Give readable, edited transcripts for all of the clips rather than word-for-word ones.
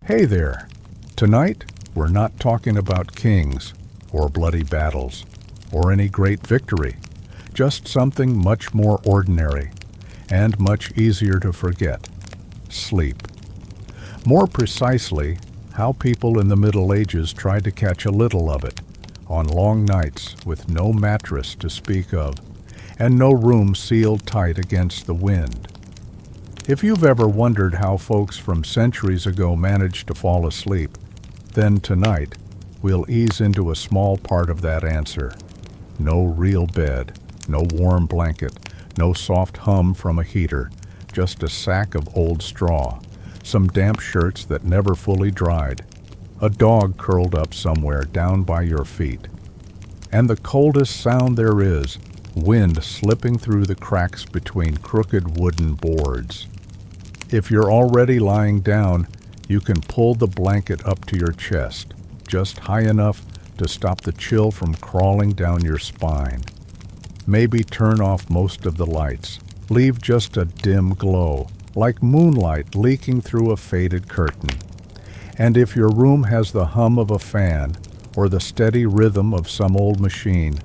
Hey there! Tonight, we're not talking about kings, or bloody battles, or any great victory. Just something much more ordinary, and much easier to forget. Sleep. More precisely, how people in the Middle Ages tried to catch a little of it, on long nights with no mattress to speak of, and no room sealed tight against the wind. If you've ever wondered how folks from centuries ago managed to fall asleep, then tonight we'll ease into a small part of that answer. No real bed, no warm blanket, no soft hum from a heater, just a sack of old straw, some damp shirts that never fully dried, a dog curled up somewhere down by your feet, and the coldest sound there is, wind slipping through the cracks between crooked wooden boards. If you're already lying down, you can pull the blanket up to your chest, just high enough to stop the chill from crawling down your spine. Maybe turn off most of the lights, leave just a dim glow, like moonlight leaking through a faded curtain. And if your room has the hum of a fan or the steady rhythm of some old machine,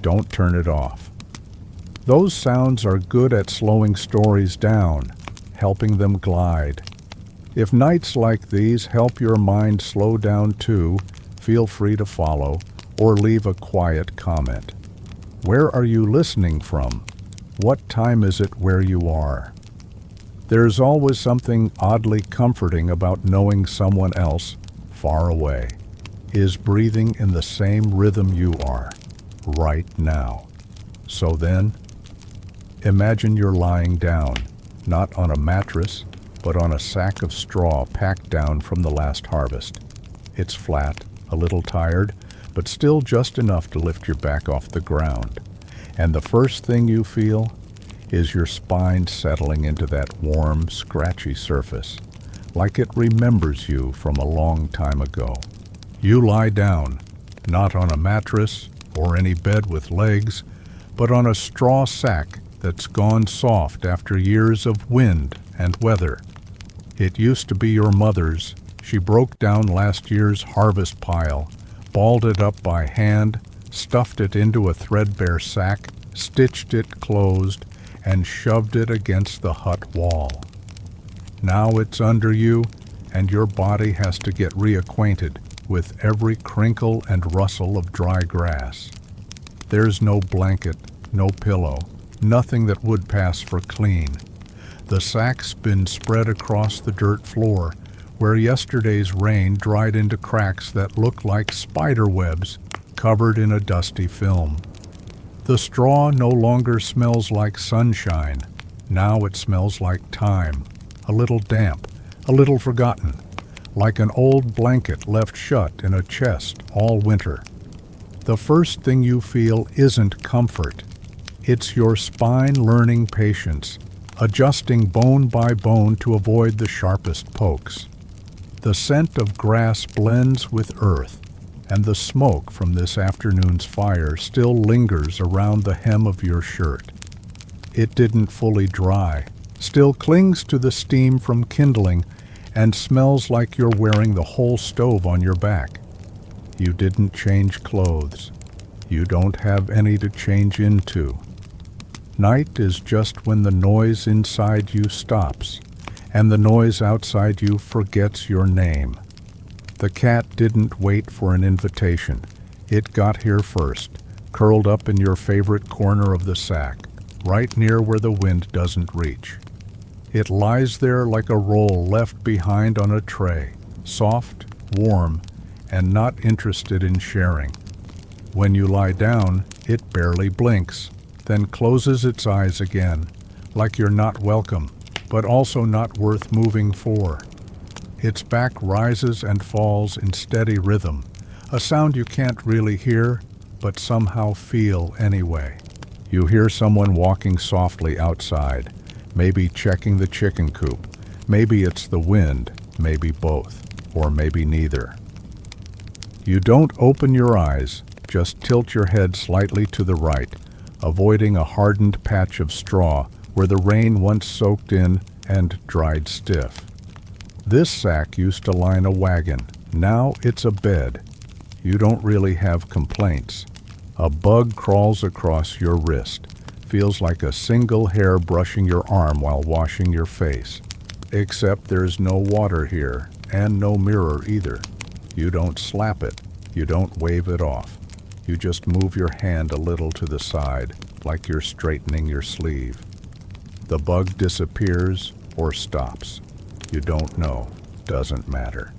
don't turn it off. Those sounds are good at slowing stories down, helping them glide. If nights like these help your mind slow down too, feel free to follow or leave a quiet comment. Where are you listening from? What time is it where you are? There's always something oddly comforting about knowing someone else, far away, is breathing in the same rhythm you are, right now. So then, imagine you're lying down, not on a mattress, but on a sack of straw packed down from the last harvest. It's flat, a little tired, but still just enough to lift your back off the ground. And the first thing you feel is your spine settling into that warm, scratchy surface, like it remembers you from a long time ago. You lie down, not on a mattress or any bed with legs, but on a straw sack that's gone soft after years of wind and weather. It used to be your mother's. She broke down last year's harvest pile, balled it up by hand, stuffed it into a threadbare sack, stitched it closed, and shoved it against the hut wall. Now it's under you, and your body has to get reacquainted with every crinkle and rustle of dry grass. There's no blanket, no pillow, nothing that would pass for clean. The sack's been spread across the dirt floor, where yesterday's rain dried into cracks that look like spider webs covered in a dusty film. The straw no longer smells like sunshine. Now it smells like time, a little damp, a little forgotten, like an old blanket left shut in a chest all winter. The first thing you feel isn't comfort. It's your spine learning patience, adjusting bone by bone to avoid the sharpest pokes. The scent of grass blends with earth, and the smoke from this afternoon's fire still lingers around the hem of your shirt. It didn't fully dry, still clings to the steam from kindling, and smells like you're wearing the whole stove on your back. You didn't change clothes. You don't have any to change into. Night is just when the noise inside you stops, and the noise outside you forgets your name. The cat didn't wait for an invitation. It got here first, curled up in your favorite corner of the sack, right near where the wind doesn't reach. It lies there like a roll left behind on a tray, soft, warm, and not interested in sharing. When you lie down, it barely blinks, then closes its eyes again, like you're not welcome, but also not worth moving for. Its back rises and falls in steady rhythm, a sound you can't really hear, but somehow feel anyway. You hear someone walking softly outside, maybe checking the chicken coop. Maybe it's the wind, maybe both, or maybe neither. You don't open your eyes, just tilt your head slightly to the right, avoiding a hardened patch of straw where the rain once soaked in and dried stiff. This sack used to line a wagon. Now it's a bed. You don't really have complaints. A bug crawls across your wrist. Feels like a single hair brushing your arm while washing your face. Except there's no water here, and no mirror either. You don't slap it. You don't wave it off. You just move your hand a little to the side, like you're straightening your sleeve. The bug disappears or stops. You don't know. Doesn't matter.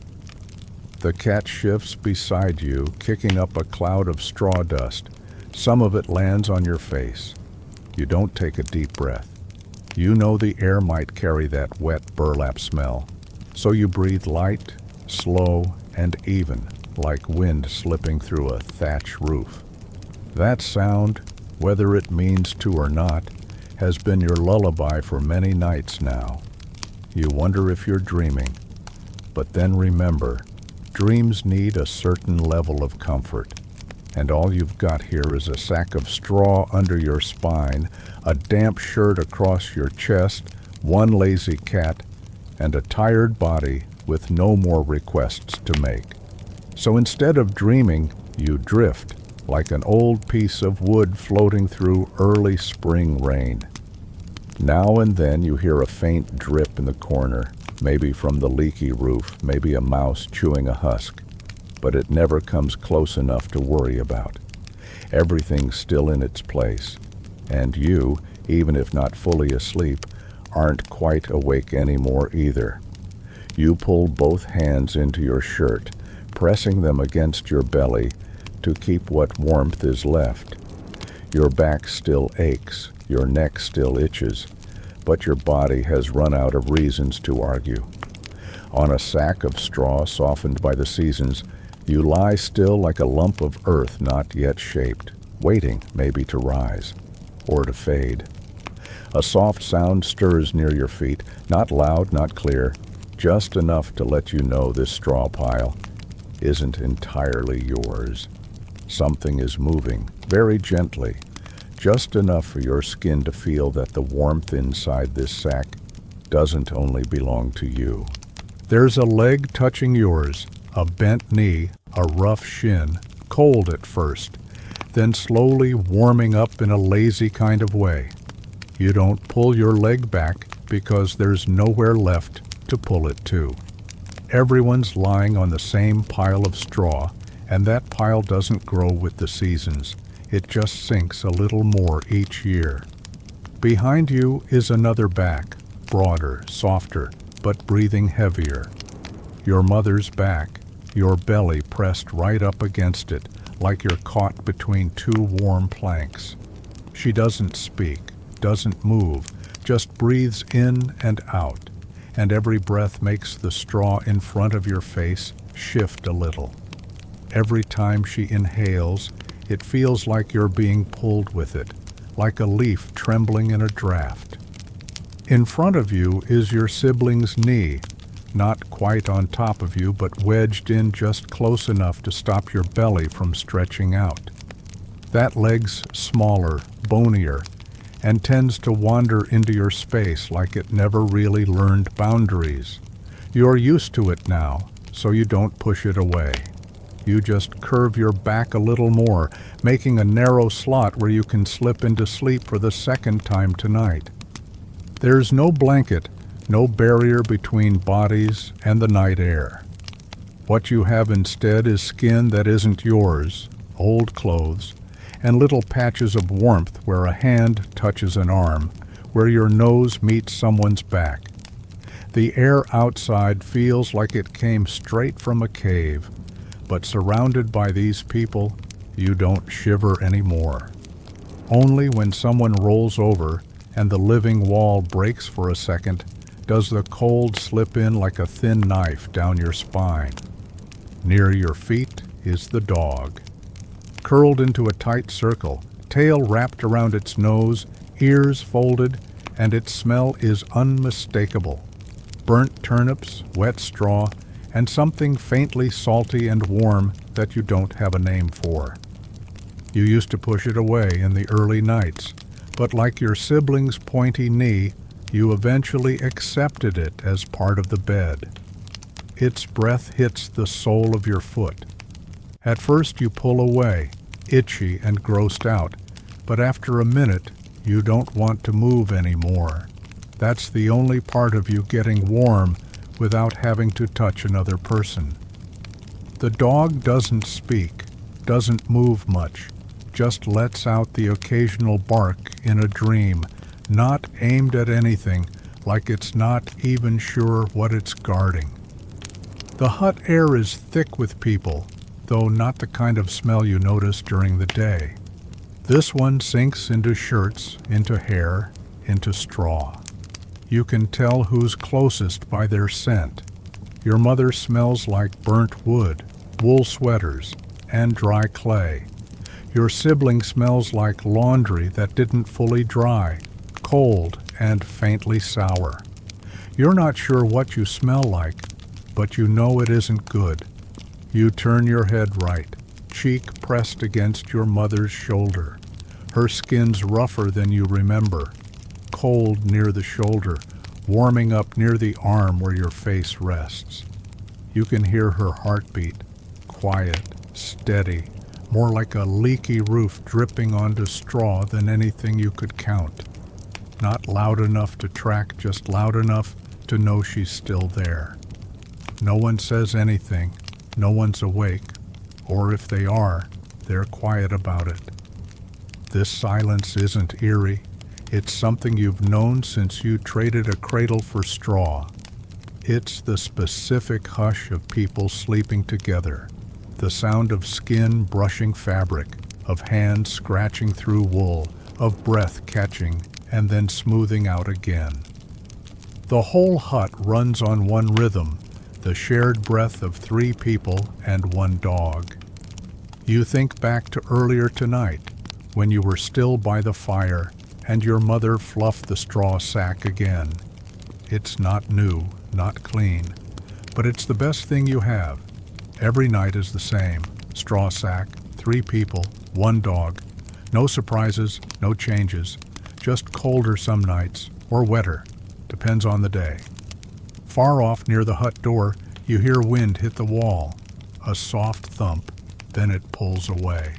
The cat shifts beside you, kicking up a cloud of straw dust. Some of it lands on your face. You don't take a deep breath. You know the air might carry that wet burlap smell, so you breathe light, slow, and even, like wind slipping through a thatch roof. That sound, whether it means to or not, has been your lullaby for many nights now. You wonder if you're dreaming, but then remember, dreams need a certain level of comfort. And all you've got here is a sack of straw under your spine, a damp shirt across your chest, one lazy cat, and a tired body with no more requests to make. So instead of dreaming, you drift, like an old piece of wood floating through early spring rain. Now and then you hear a faint drip in the corner, maybe from the leaky roof, maybe a mouse chewing a husk. But it never comes close enough to worry about. Everything's still in its place, and you, even if not fully asleep, aren't quite awake anymore either. You pull both hands into your shirt, pressing them against your belly to keep what warmth is left. Your back still aches, your neck still itches, but your body has run out of reasons to argue. On a sack of straw softened by the seasons, you lie still like a lump of earth not yet shaped, waiting maybe to rise, or to fade. A soft sound stirs near your feet, not loud, not clear, just enough to let you know this straw pile isn't entirely yours. Something is moving, very gently, just enough for your skin to feel that the warmth inside this sack doesn't only belong to you. There's a leg touching yours, a bent knee, a rough shin, cold at first, then slowly warming up in a lazy kind of way. You don't pull your leg back because there's nowhere left to pull it to. Everyone's lying on the same pile of straw, and that pile doesn't grow with the seasons. It just sinks a little more each year. Behind you is another back, broader, softer, but breathing heavier. Your mother's back, your belly pressed right up against it, like you're caught between two warm planks. She doesn't speak, doesn't move, just breathes in and out, and every breath makes the straw in front of your face shift a little. Every time she inhales, it feels like you're being pulled with it, like a leaf trembling in a draft. In front of you is your sibling's knee, not quite on top of you, but wedged in just close enough to stop your belly from stretching out. That leg's smaller, bonier, and tends to wander into your space like it never really learned boundaries. You're used to it now, so you don't push it away. You just curve your back a little more, making a narrow slot where you can slip into sleep for the second time tonight. There's no blanket, no barrier between bodies and the night air. What you have instead is skin that isn't yours, old clothes, and little patches of warmth where a hand touches an arm, where your nose meets someone's back. The air outside feels like it came straight from a cave, but surrounded by these people, you don't shiver anymore. Only when someone rolls over and the living wall breaks for a second does the cold slip in like a thin knife down your spine. Near your feet is the dog, curled into a tight circle, tail wrapped around its nose, ears folded, and its smell is unmistakable. Burnt turnips, wet straw, and something faintly salty and warm that you don't have a name for. You used to push it away in the early nights, but like your sibling's pointy knee, you eventually accepted it as part of the bed. its breath hits the sole of your foot. At first you pull away, itchy and grossed out, but after a minute you don't want to move anymore. That's the only part of you getting warm without having to touch another person. The dog doesn't speak, doesn't move much, just lets out the occasional bark in a dream, not aimed at anything, like it's not even sure what it's guarding. The hut air is thick with people, though not the kind of smell you notice during the day. This one sinks into shirts, into hair, into straw. You can tell who's closest by their scent. Your mother smells like burnt wood, wool sweaters, and dry clay. Your sibling smells like laundry that didn't fully dry, cold and faintly sour. You're not sure what you smell like, but you know it isn't good. You turn your head right, cheek pressed against your mother's shoulder. Her skin's rougher than you remember, cold near the shoulder, warming up near the arm where your face rests. You can hear her heartbeat, quiet, steady, more like a leaky roof dripping onto straw than anything you could count. Not loud enough to track, just loud enough to know she's still there. No one says anything, no one's awake, or if they are, they're quiet about it. This silence isn't eerie. It's something you've known since you traded a cradle for straw. It's the specific hush of people sleeping together, the sound of skin brushing fabric, of hands scratching through wool, of breath catching and then smoothing out again. The whole hut runs on one rhythm, the shared breath of 3 people and 1 dog. You think back to earlier tonight, when you were still by the fire and your mother fluffed the straw sack again. It's not new, not clean, but it's the best thing you have. Every night is the same. Straw sack, 3 people, 1 dog. No surprises, no changes. Just colder some nights, or wetter. Depends on the day. Far off near the hut door, you hear wind hit the wall. A soft thump, then it pulls away.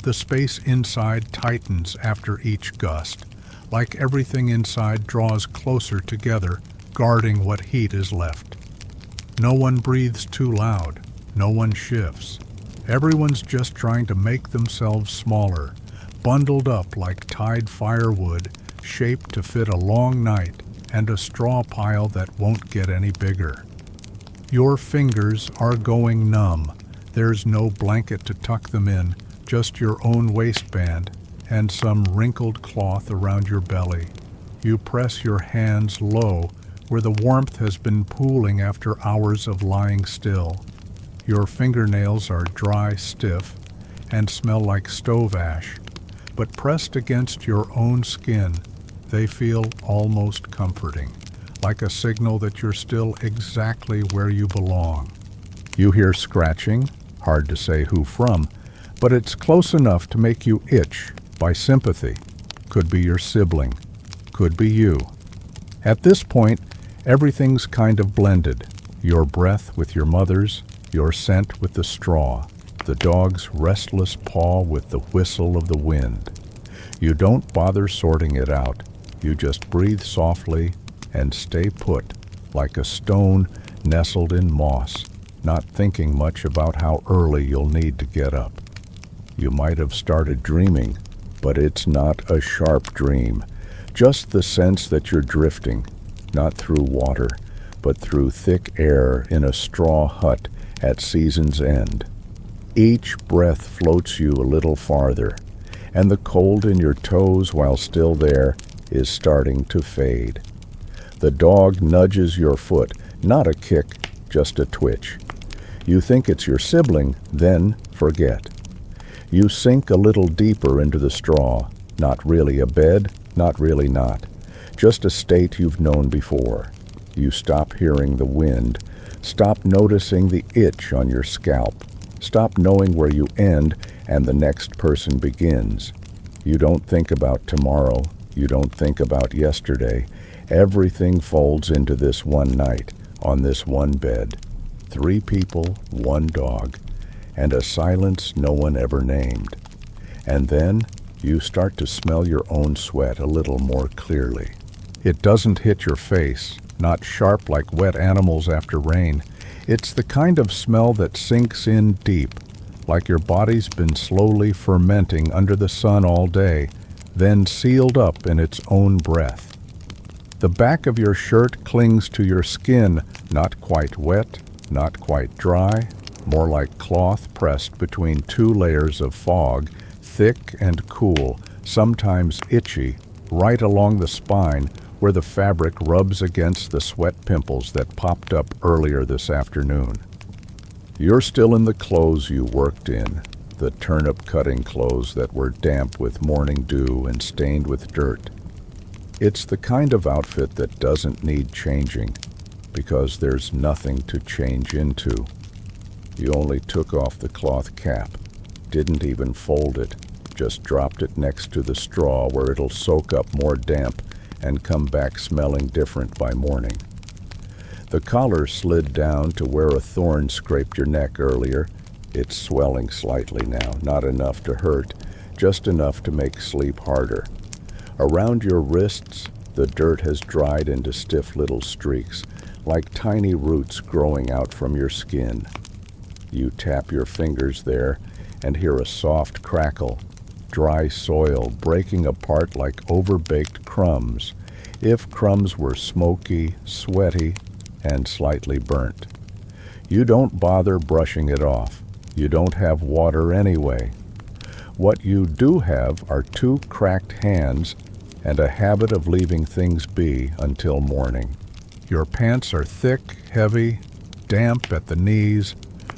The space inside tightens after each gust, like everything inside draws closer together, guarding what heat is left. No one breathes too loud, no one shifts. Everyone's just trying to make themselves smaller, bundled up like tied firewood, shaped to fit a long night and a straw pile that won't get any bigger. Your fingers are going numb. There's no blanket to tuck them in, just your own waistband and some wrinkled cloth around your belly. You press your hands low where the warmth has been pooling after hours of lying still. Your fingernails are dry, stiff, and smell like stove ash, but pressed against your own skin, they feel almost comforting, like a signal that you're still exactly where you belong. You hear scratching, hard to say who from, but it's close enough to make you itch by sympathy. Could be your sibling, could be you. At this point, everything's kind of blended. Your breath with your mother's, your scent with the straw, the dog's restless paw with the whistle of the wind. You don't bother sorting it out. You just breathe softly and stay put, like a stone nestled in moss, not thinking much about how early you'll need to get up. You might have started dreaming, but it's not a sharp dream, just the sense that you're drifting, not through water, but through thick air in a straw hut at season's end. Each breath floats you a little farther, and the cold in your toes while still there is starting to fade. The dog nudges your foot, not a kick, just a twitch. You think it's your sibling, then forget. You sink a little deeper into the straw, not really a bed, not really not, just a state you've known before. You stop hearing the wind, stop noticing the itch on your scalp, stop knowing where you end and the next person begins. You don't think about tomorrow, you don't think about yesterday. Everything folds into this one night, on this one bed. 3 people, 1 dog, and a silence no one ever named. And then you start to smell your own sweat a little more clearly. It doesn't hit your face, not sharp like wet animals after rain. It's the kind of smell that sinks in deep, like your body's been slowly fermenting under the sun all day, then sealed up in its own breath. The back of your shirt clings to your skin, not quite wet, not quite dry, more like cloth pressed between 2 layers of fog, thick and cool, sometimes itchy, right along the spine where the fabric rubs against the sweat pimples that popped up earlier this afternoon. You're still in the clothes you worked in, the turnip-cutting clothes that were damp with morning dew and stained with dirt. It's the kind of outfit that doesn't need changing, because there's nothing to change into. You only took off the cloth cap, didn't even fold it, just dropped it next to the straw where it'll soak up more damp and come back smelling different by morning. The collar slid down to where a thorn scraped your neck earlier. It's swelling slightly now, not enough to hurt, just enough to make sleep harder. Around your wrists, the dirt has dried into stiff little streaks, like tiny roots growing out from your skin. You tap your fingers there and hear a soft crackle, dry soil breaking apart like overbaked crumbs, if crumbs were smoky, sweaty, and slightly burnt. You don't bother brushing it off. You don't have water anyway. What you do have are 2 cracked hands and a habit of leaving things be until morning. Your pants are thick, heavy, damp at the knees,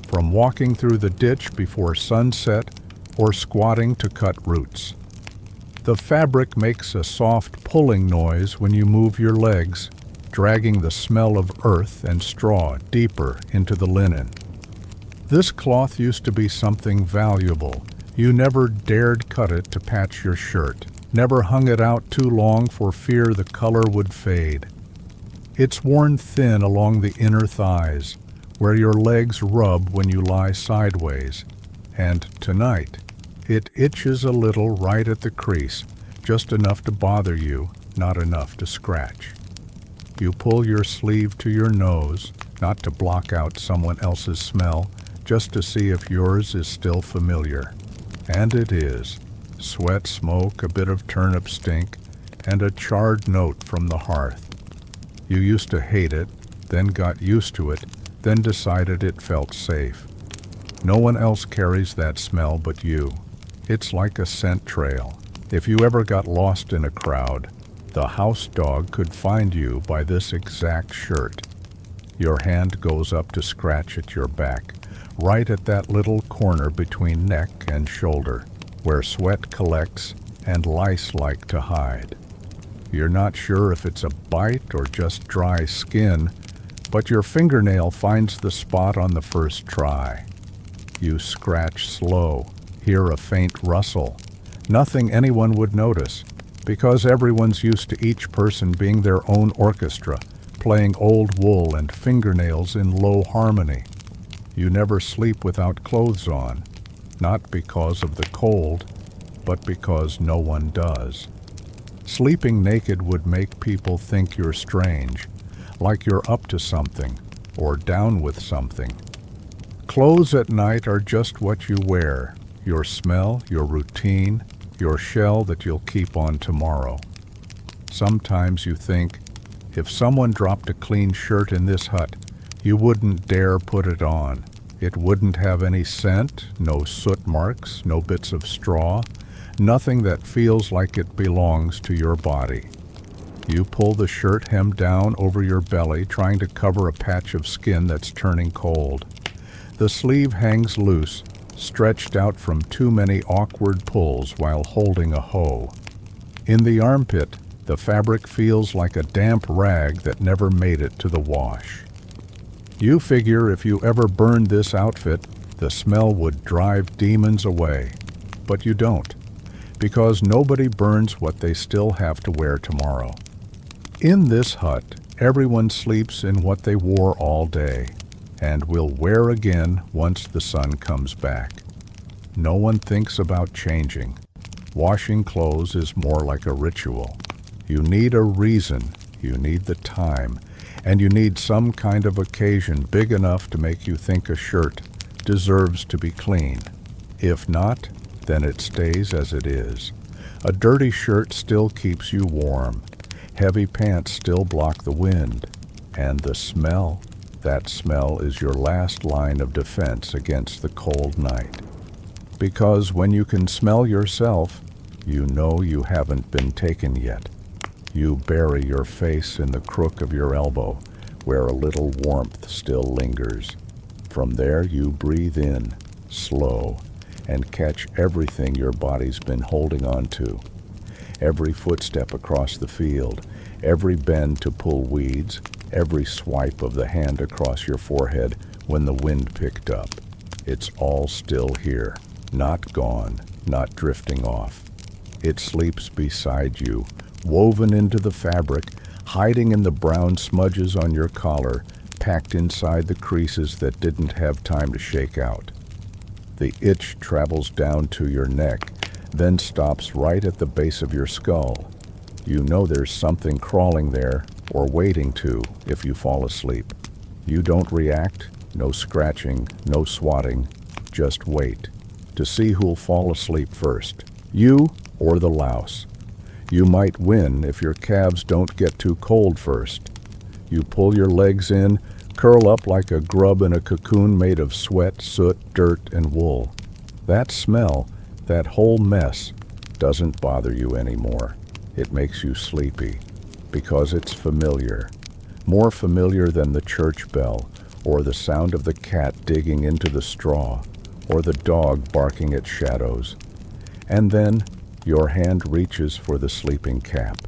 from walking through the ditch before sunset or squatting to cut roots. The fabric makes a soft pulling noise when you move your legs, dragging the smell of earth and straw deeper into the linen. This cloth used to be something valuable. You never dared cut it to patch your shirt, never hung it out too long for fear the color would fade. It's worn thin along the inner thighs, where your legs rub when you lie sideways, and tonight, it itches a little right at the crease, just enough to bother you, not enough to scratch. You pull your sleeve to your nose, not to block out someone else's smell, just to see if yours is still familiar. And it is. Sweat, smoke, a bit of turnip stink, and a charred note from the hearth. You used to hate it, then got used to it, then decided it felt safe. No one else carries that smell but you. It's like a scent trail. If you ever got lost in a crowd, the house dog could find you by this exact shirt. Your hand goes up to scratch at your back, right at that little corner between neck and shoulder, where sweat collects and lice like to hide. You're not sure if it's a bite or just dry skin, but your fingernail finds the spot on the first try. You scratch slow, hear a faint rustle. Nothing anyone would notice, because everyone's used to each person being their own orchestra, playing old wool and fingernails in low harmony. You never sleep without clothes on, not because of the cold, but because no one does. Sleeping naked would make people think you're strange, like you're up to something, or down with something. Clothes at night are just what you wear, your smell, your routine, your shell that you'll keep on tomorrow. Sometimes you think, if someone dropped a clean shirt in this hut, you wouldn't dare put it on. It wouldn't have any scent, no soot marks, no bits of straw, nothing that feels like it belongs to your body. You pull the shirt hem down over your belly, trying to cover a patch of skin that's turning cold. The sleeve hangs loose, stretched out from too many awkward pulls while holding a hoe. In the armpit, the fabric feels like a damp rag that never made it to the wash. You figure if you ever burned this outfit, the smell would drive demons away. But you don't, because nobody burns what they still have to wear tomorrow. In this hut, everyone sleeps in what they wore all day, and will wear again once the sun comes back. No one thinks about changing. Washing clothes is more like a ritual. You need a reason, you need the time, and you need some kind of occasion big enough to make you think a shirt deserves to be clean. If not, then it stays as it is. A dirty shirt still keeps you warm. Heavy pants still block the wind. And the smell, that smell is your last line of defense against the cold night. Because when you can smell yourself, you know you haven't been taken yet. You bury your face in the crook of your elbow, where a little warmth still lingers. From there you breathe in, slow, and catch everything your body's been holding on to. Every footstep across the field, every bend to pull weeds, every swipe of the hand across your forehead when the wind picked up. It's all still here, not gone, not drifting off. It sleeps beside you, woven into the fabric, hiding in the brown smudges on your collar, packed inside the creases that didn't have time to shake out. The itch travels down to your neck, then stops right at the base of your skull. You know there's something crawling there, or waiting to, if you fall asleep. You don't react, no scratching, no swatting, just wait to see who'll fall asleep first, you or the louse. You might win if your calves don't get too cold first. You pull your legs in, curl up like a grub in a cocoon made of sweat, soot, dirt, and wool. That smell, that whole mess, doesn't bother you anymore. It makes you sleepy, because it's familiar. More familiar than the church bell, or the sound of the cat digging into the straw, or the dog barking at shadows. And then your hand reaches for the sleeping cap.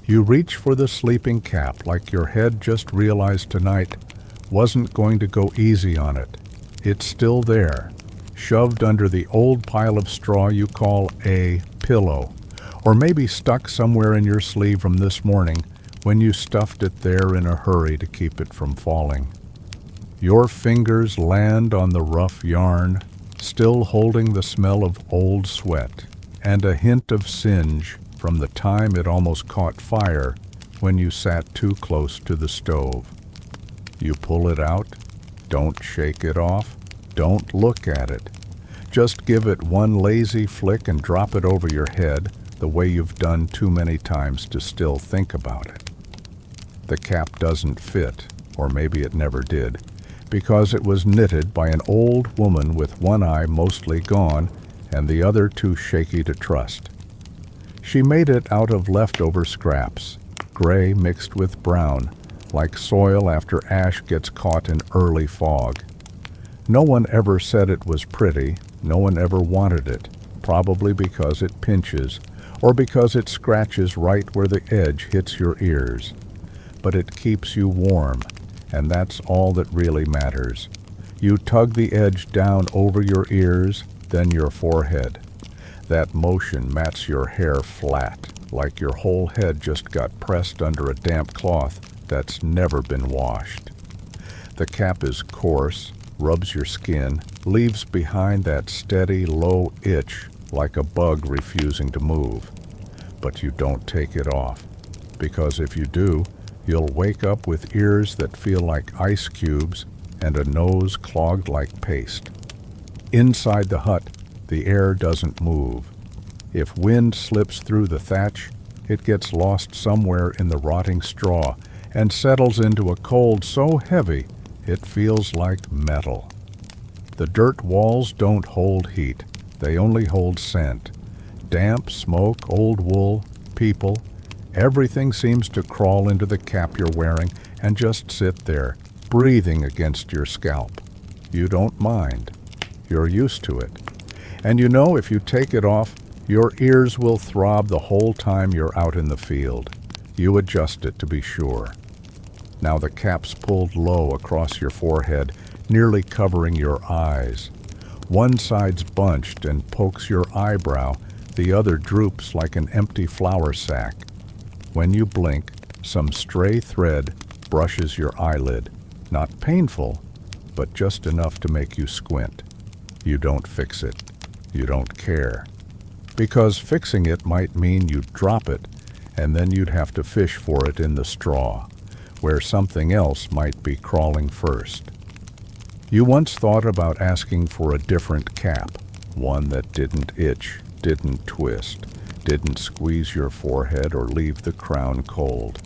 You reach for the sleeping cap like your head just realized tonight wasn't going to go easy on it. It's still there, shoved under the old pile of straw you call a pillow, or maybe stuck somewhere in your sleeve from this morning when you stuffed it there in a hurry to keep it from falling. Your fingers land on the rough yarn, still holding the smell of old sweat and a hint of singe from the time it almost caught fire when you sat too close to the stove. You pull it out, don't shake it off, don't look at it. Just give it one lazy flick and drop it over your head the way you've done too many times to still think about it. The cap doesn't fit, or maybe it never did, because it was knitted by an old woman with one eye mostly gone and the other too shaky to trust. She made it out of leftover scraps, gray mixed with brown, like soil after ash gets caught in early fog. No one ever said it was pretty, no one ever wanted it, probably because it pinches, or because it scratches right where the edge hits your ears. But it keeps you warm, and that's all that really matters. You tug the edge down over your ears, then your forehead. That motion mats your hair flat, like your whole head just got pressed under a damp cloth that's never been washed. The cap is coarse, rubs your skin, leaves behind that steady, low itch like a bug refusing to move. But you don't take it off, because if you do, you'll wake up with ears that feel like ice cubes and a nose clogged like paste. Inside the hut, the air doesn't move. If wind slips through the thatch, it gets lost somewhere in the rotting straw and settles into a cold so heavy it feels like metal. The dirt walls don't hold heat, they only hold scent. Damp, smoke, old wool, people, everything seems to crawl into the cap you're wearing and just sit there, breathing against your scalp. You don't mind. You're used to it. And you know if you take it off, your ears will throb the whole time you're out in the field. You adjust it to be sure. Now the cap's pulled low across your forehead, nearly covering your eyes. One side's bunched and pokes your eyebrow, the other droops like an empty flour sack. When you blink, some stray thread brushes your eyelid. Not painful, but just enough to make you squint. You don't fix it. You don't care. Because fixing it might mean you'd drop it, and then you'd have to fish for it in the straw, where something else might be crawling first. You once thought about asking for a different cap, one that didn't itch, didn't twist, didn't squeeze your forehead or leave the crown cold.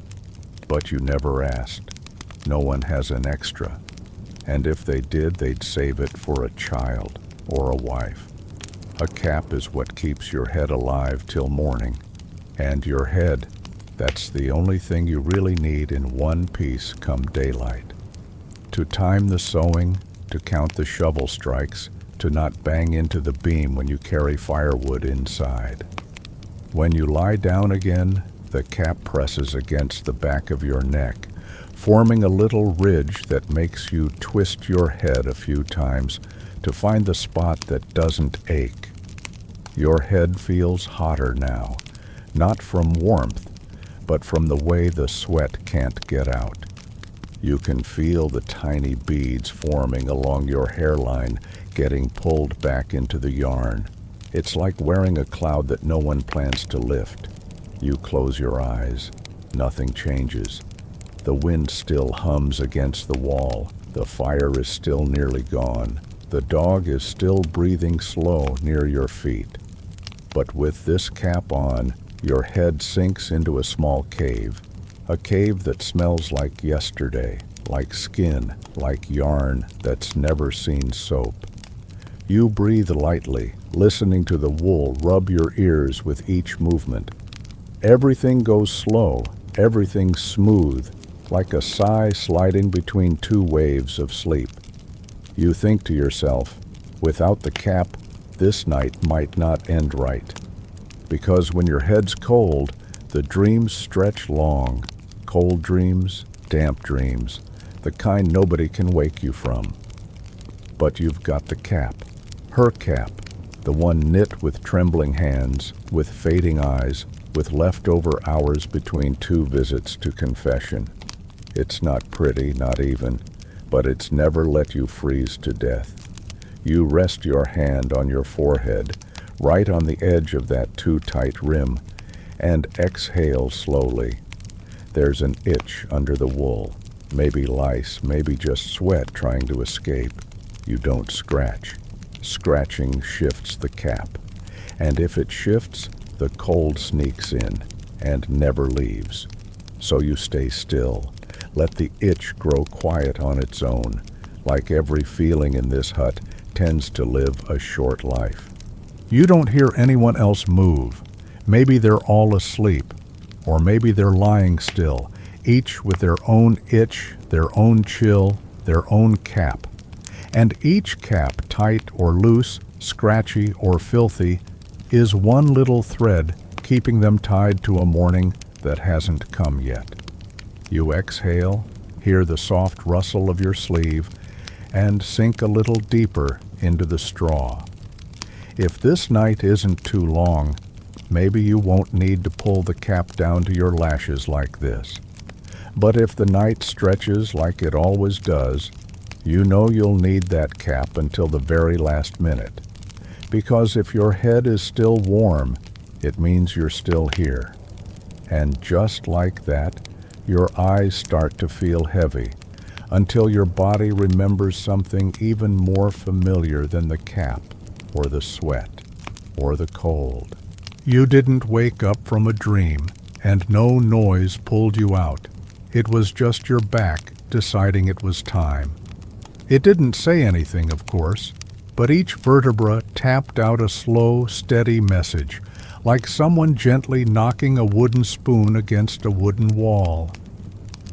But you never asked. No one has an extra. And if they did, they'd save it for a child or a wife. A cap is what keeps your head alive till morning. And your head, that's the only thing you really need in one piece come daylight. To time the sewing, to count the shovel strikes, to not bang into the beam when you carry firewood inside. When you lie down again, the cap presses against the back of your neck, forming a little ridge that makes you twist your head a few times to find the spot that doesn't ache. Your head feels hotter now, not from warmth, but from the way the sweat can't get out. You can feel the tiny beads forming along your hairline getting pulled back into the yarn. It's like wearing a cloud that no one plans to lift. You close your eyes. Nothing changes. The wind still hums against the wall. The fire is still nearly gone. The dog is still breathing slow near your feet. But with this cap on, your head sinks into a small cave. A cave that smells like yesterday, like skin, like yarn that's never seen soap. You breathe lightly, listening to the wool rub your ears with each movement. Everything goes slow, everything smooth, like a sigh sliding between two waves of sleep. You think to yourself, without the cap, this night might not end right. Because when your head's cold, the dreams stretch long. Cold dreams, damp dreams, the kind nobody can wake you from. But you've got the cap, her cap, the one knit with trembling hands, with fading eyes, with leftover hours between two visits to confession. It's not pretty, not even, but it's never let you freeze to death. You rest your hand on your forehead, right on the edge of that too tight rim, and exhale slowly. There's an itch under the wool, maybe lice, maybe just sweat trying to escape. You don't scratch. Scratching shifts the cap, and if it shifts, the cold sneaks in and never leaves. So you stay still. Let the itch grow quiet on its own. Like every feeling in this hut tends to live a short life. You don't hear anyone else move. Maybe they're all asleep. Or maybe they're lying still, each with their own itch, their own chill, their own cap. And each cap, tight or loose, scratchy or filthy, is one little thread keeping them tied to a morning that hasn't come yet. You exhale, hear the soft rustle of your sleeve, and sink a little deeper into the straw. If this night isn't too long, maybe you won't need to pull the cap down to your lashes like this. But if the night stretches like it always does, you know you'll need that cap until the very last minute. Because if your head is still warm, it means you're still here. And just like that, your eyes start to feel heavy, until your body remembers something even more familiar than the cap, or the sweat, or the cold. You didn't wake up from a dream, and no noise pulled you out. It was just your back deciding it was time. It didn't say anything, of course, but each vertebra tapped out a slow, steady message, like someone gently knocking a wooden spoon against a wooden wall.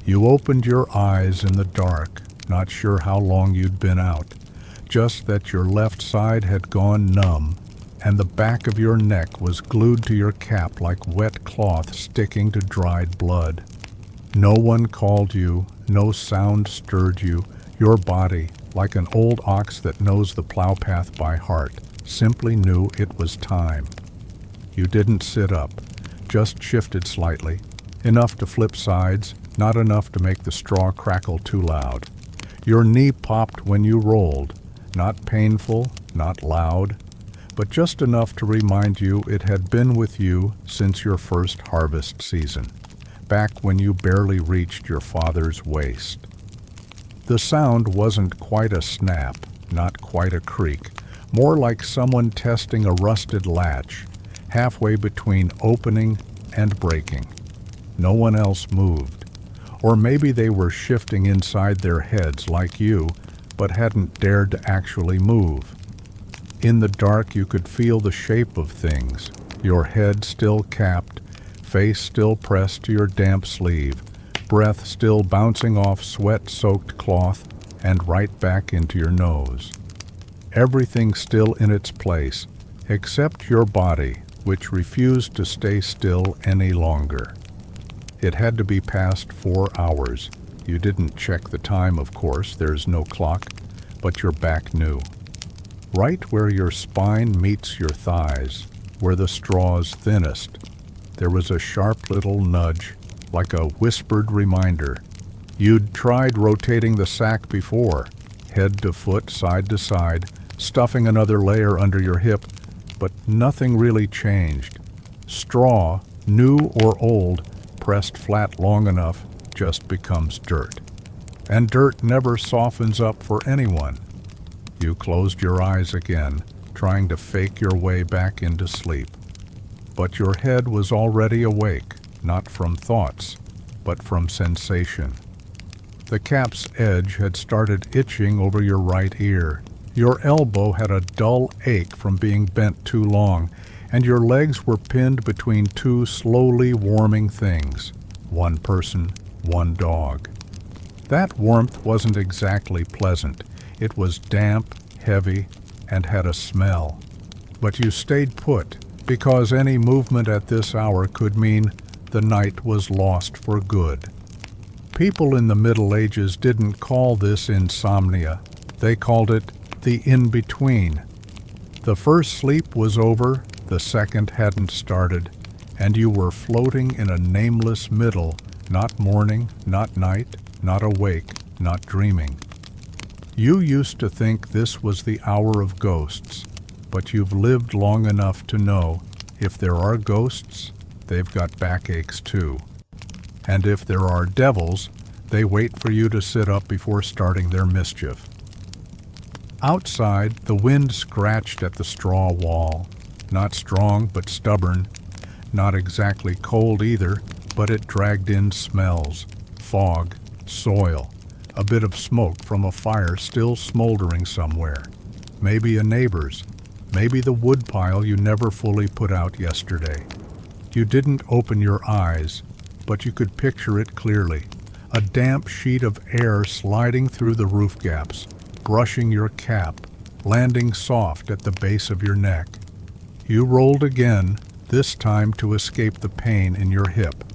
You opened your eyes in the dark, not sure how long you'd been out, just that your left side had gone numb, and the back of your neck was glued to your cap like wet cloth sticking to dried blood. No one called you, no sound stirred you. Your body, like an old ox that knows the plow path by heart, simply knew it was time. You didn't sit up, just shifted slightly, enough to flip sides, not enough to make the straw crackle too loud. Your knee popped when you rolled, not painful, not loud, but just enough to remind you it had been with you since your first harvest season, back when you barely reached your father's waist. The sound wasn't quite a snap, not quite a creak, more like someone testing a rusted latch, halfway between opening and breaking. No one else moved. Or maybe they were shifting inside their heads like you, but hadn't dared to actually move. In the dark you could feel the shape of things, your head still capped, face still pressed to your damp sleeve, breath still bouncing off sweat-soaked cloth and right back into your nose. Everything still in its place, except your body, which refused to stay still any longer. It had to be past 4 hours. You didn't check the time, of course, there's no clock, but your back knew. Right where your spine meets your thighs, where the straw's thinnest, there was a sharp little nudge, like a whispered reminder. You'd tried rotating the sack before, head to foot, side to side, stuffing another layer under your hip, but nothing really changed. Straw, new or old, pressed flat long enough, just becomes dirt. And dirt never softens up for anyone. You closed your eyes again, trying to fake your way back into sleep. But your head was already awake, not from thoughts, but from sensation. The cap's edge had started itching over your right ear. Your elbow had a dull ache from being bent too long, and your legs were pinned between two slowly warming things, one person, one dog. That warmth wasn't exactly pleasant. It was damp, heavy, and had a smell. But you stayed put, because any movement at this hour could mean the night was lost for good. People in the Middle Ages didn't call this insomnia. They called it the in-between. The first sleep was over, the second hadn't started, and you were floating in a nameless middle, not morning, not night, not awake, not dreaming. You used to think this was the hour of ghosts, but you've lived long enough to know if there are ghosts, they've got backaches too. And if there are devils, they wait for you to sit up before starting their mischief. Outside, the wind scratched at the straw wall. Not strong, but stubborn. Not exactly cold either, but it dragged in smells, fog, soil, a bit of smoke from a fire still smoldering somewhere. Maybe a neighbor's, maybe the woodpile you never fully put out yesterday. You didn't open your eyes, but you could picture it clearly. A damp sheet of air sliding through the roof gaps, brushing your cap, landing soft at the base of your neck. You rolled again, this time to escape the pain in your hip,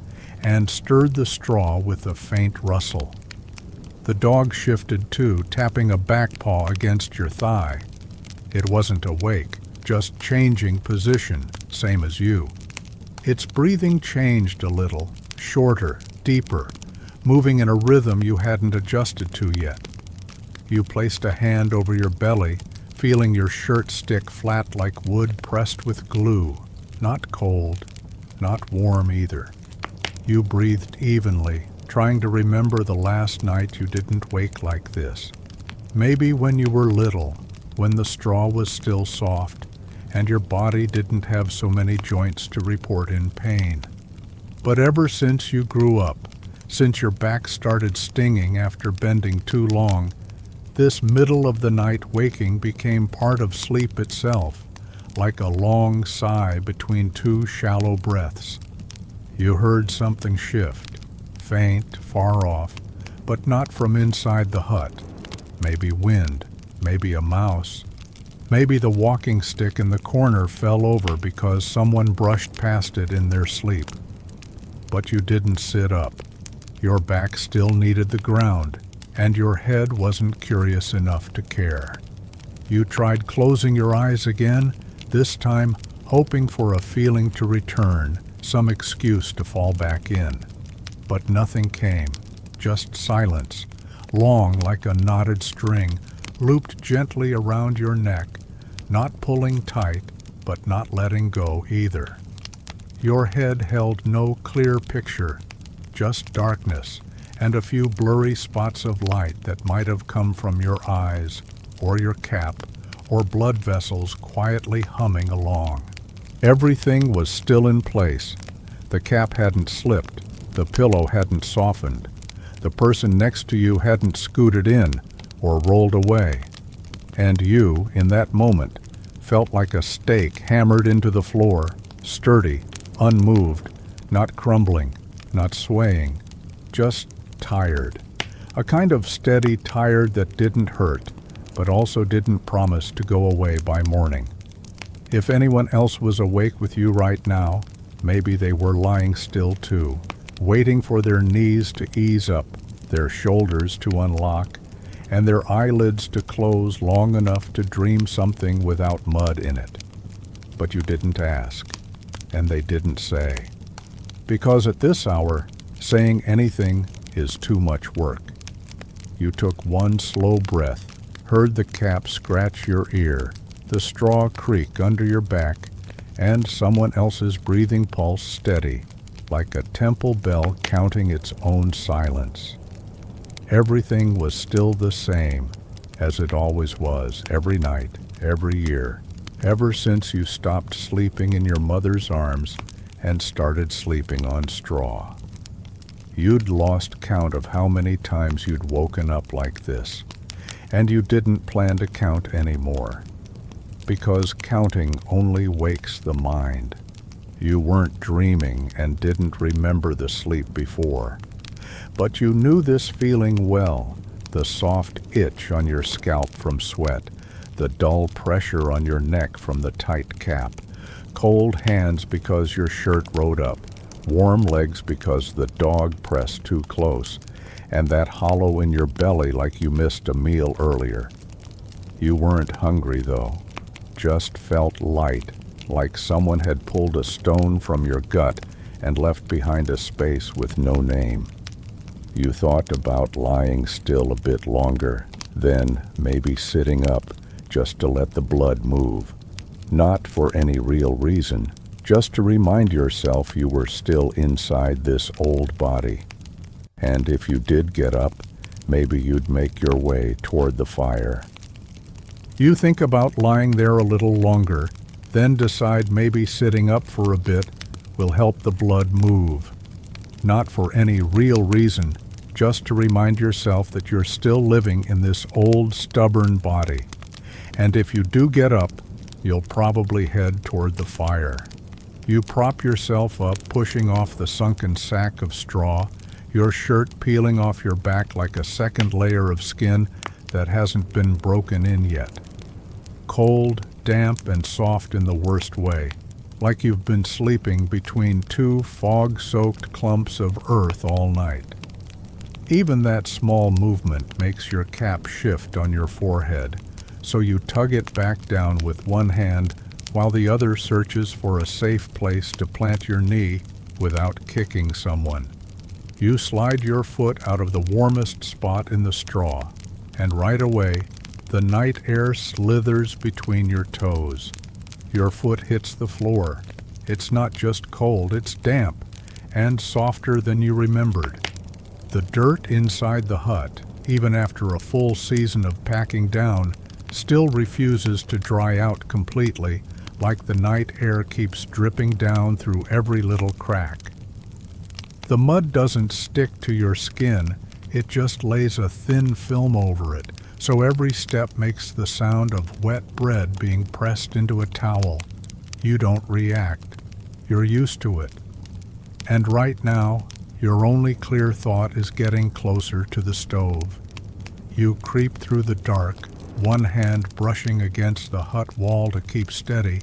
and stirred the straw with a faint rustle. The dog shifted too, tapping a back paw against your thigh. It wasn't awake, just changing position, same as you. Its breathing changed a little, shorter, deeper, moving in a rhythm you hadn't adjusted to yet. You placed a hand over your belly, feeling your shirt stick flat like wood pressed with glue, not cold, not warm either. You breathed evenly, trying to remember the last night you didn't wake like this. Maybe when you were little, when the straw was still soft, and your body didn't have so many joints to report in pain. But ever since you grew up, since your back started stinging after bending too long, this middle-of-the-night waking became part of sleep itself, like a long sigh between two shallow breaths. You heard something shift, faint, far off, but not from inside the hut. Maybe wind, maybe a mouse. Maybe the walking stick in the corner fell over because someone brushed past it in their sleep. But you didn't sit up. Your back still needed the ground, and your head wasn't curious enough to care. You tried closing your eyes again, this time hoping for a feeling to return, some excuse to fall back in. But nothing came, just silence, long like a knotted string, looped gently around your neck, not pulling tight, but not letting go either. Your head held no clear picture, just darkness and a few blurry spots of light that might have come from your eyes or your cap or blood vessels quietly humming along. Everything was still in place. The cap hadn't slipped, the pillow hadn't softened, the person next to you hadn't scooted in or rolled away, and you, in that moment, felt like a stake hammered into the floor, sturdy, unmoved, not crumbling, not swaying, just tired. A kind of steady tired that didn't hurt, but also didn't promise to go away by morning. If anyone else was awake with you right now, maybe they were lying still too, waiting for their knees to ease up, their shoulders to unlock, and their eyelids to close long enough to dream something without mud in it. But you didn't ask, and they didn't say. Because at this hour, saying anything is too much work. You took one slow breath, heard the cap scratch your ear, the straw creak under your back, and someone else's breathing pulse steady, like a temple bell counting its own silence. Everything was still the same, as it always was, every night, every year, ever since you stopped sleeping in your mother's arms and started sleeping on straw. You'd lost count of how many times you'd woken up like this, and you didn't plan to count anymore, because counting only wakes the mind. You weren't dreaming and didn't remember the sleep before, but you knew this feeling well, the soft itch on your scalp from sweat, the dull pressure on your neck from the tight cap, cold hands because your shirt rode up, warm legs because the dog pressed too close, and that hollow in your belly like you missed a meal earlier. You weren't hungry though, just felt light, like someone had pulled a stone from your gut and left behind a space with no name. You thought about lying still a bit longer, then maybe sitting up just to let the blood move. Not for any real reason, just to remind yourself you were still inside this old body. And if you did get up, maybe you'd make your way toward the fire. You think about lying there a little longer, then decide maybe sitting up for a bit will help the blood move. Not for any real reason, just to remind yourself that you're still living in this old, stubborn body. And if you do get up, you'll probably head toward the fire. You prop yourself up, pushing off the sunken sack of straw, your shirt peeling off your back like a second layer of skin that hasn't been broken in yet. Cold, damp, and soft in the worst way, like you've been sleeping between two fog-soaked clumps of earth all night. Even that small movement makes your cap shift on your forehead, so you tug it back down with one hand while the other searches for a safe place to plant your knee without kicking someone. You slide your foot out of the warmest spot in the straw, and right away, the night air slithers between your toes. Your foot hits the floor. It's not just cold, it's damp, and softer than you remembered. The dirt inside the hut, even after a full season of packing down, still refuses to dry out completely, like the night air keeps dripping down through every little crack. The mud doesn't stick to your skin, it just lays a thin film over it, so every step makes the sound of wet bread being pressed into a towel. You don't react. You're used to it. And right now, your only clear thought is getting closer to the stove. You creep through the dark, one hand brushing against the hut wall to keep steady,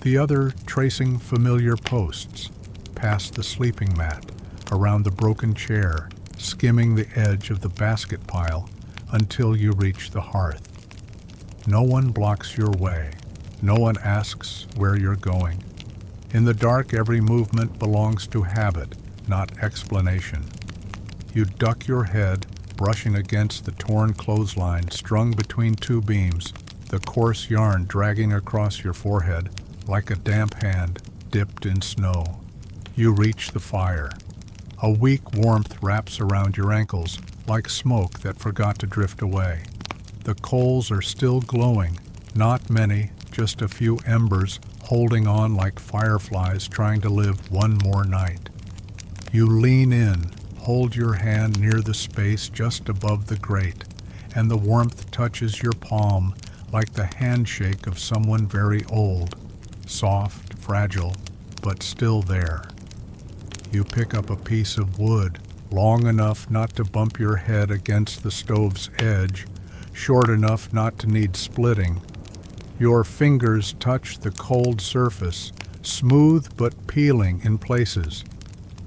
the other tracing familiar posts, past the sleeping mat, around the broken chair, skimming the edge of the basket pile until you reach the hearth. No one blocks your way. No one asks where you're going. In the dark, every movement belongs to habit, not explanation. You duck your head, brushing against the torn clothesline strung between two beams, the coarse yarn dragging across your forehead like a damp hand dipped in snow. You reach the fire. A weak warmth wraps around your ankles like smoke that forgot to drift away. The coals are still glowing, not many, just a few embers holding on like fireflies trying to live one more night. You lean in, hold your hand near the space just above the grate, and the warmth touches your palm like the handshake of someone very old, soft, fragile, but still there. You pick up a piece of wood, long enough not to bump your head against the stove's edge, short enough not to need splitting. Your fingers touch the cold surface, smooth but peeling in places.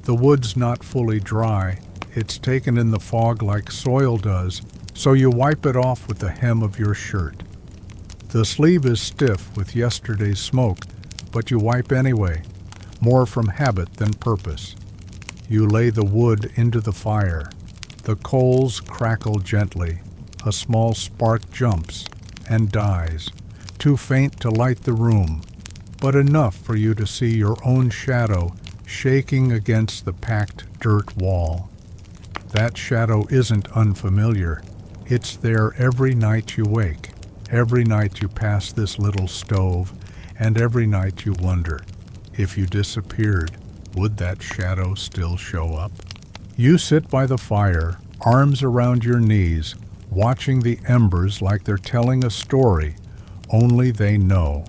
The wood's not fully dry, it's taken in the fog like soil does, so you wipe it off with the hem of your shirt. The sleeve is stiff with yesterday's smoke, but you wipe anyway, more from habit than purpose. You lay the wood into the fire. The coals crackle gently. A small spark jumps and dies, too faint to light the room, but enough for you to see your own shadow shaking against the packed dirt wall. That shadow isn't unfamiliar. It's there every night you wake, every night you pass this little stove, and every night you wonder, if you disappeared, would that shadow still show up? You sit by the fire, arms around your knees, watching the embers like they're telling a story, only they know.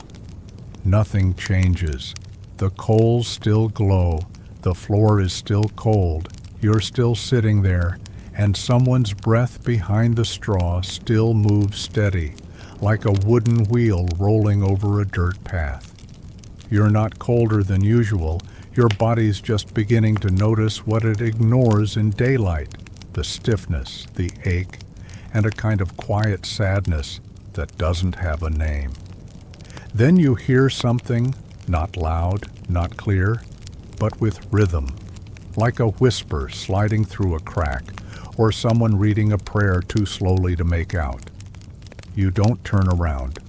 Nothing changes. The coals still glow, the floor is still cold, you're still sitting there, and someone's breath behind the straw still moves steady, like a wooden wheel rolling over a dirt path. You're not colder than usual, your body's just beginning to notice what it ignores in daylight, the stiffness, the ache, and a kind of quiet sadness that doesn't have a name. Then you hear something, not loud, not clear, but with rhythm, like a whisper sliding through a crack, or someone reading a prayer too slowly to make out. You don't turn around,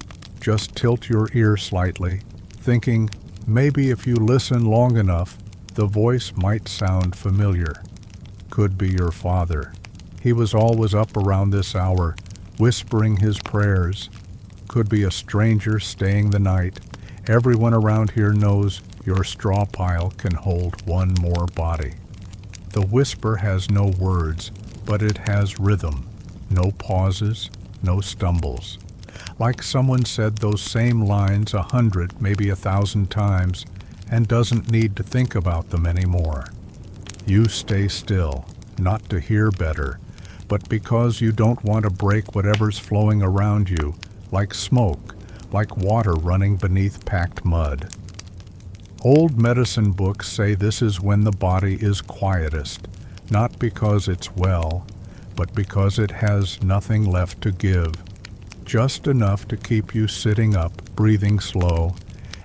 just tilt your ear slightly, thinking maybe if you listen long enough, the voice might sound familiar. Could be your father. He was always up around this hour, whispering his prayers. Could be a stranger staying the night. Everyone around here knows your straw pile can hold one more body. The whisper has no words, but it has rhythm. No pauses, no stumbles. Like someone said those same lines 100, maybe 1,000 times, and doesn't need to think about them anymore. You stay still, not to hear better, but because you don't want to break whatever's flowing around you, like smoke, like water running beneath packed mud. Old medicine books say this is when the body is quietest, not because it's well, but because it has nothing left to give, just enough to keep you sitting up, breathing slow,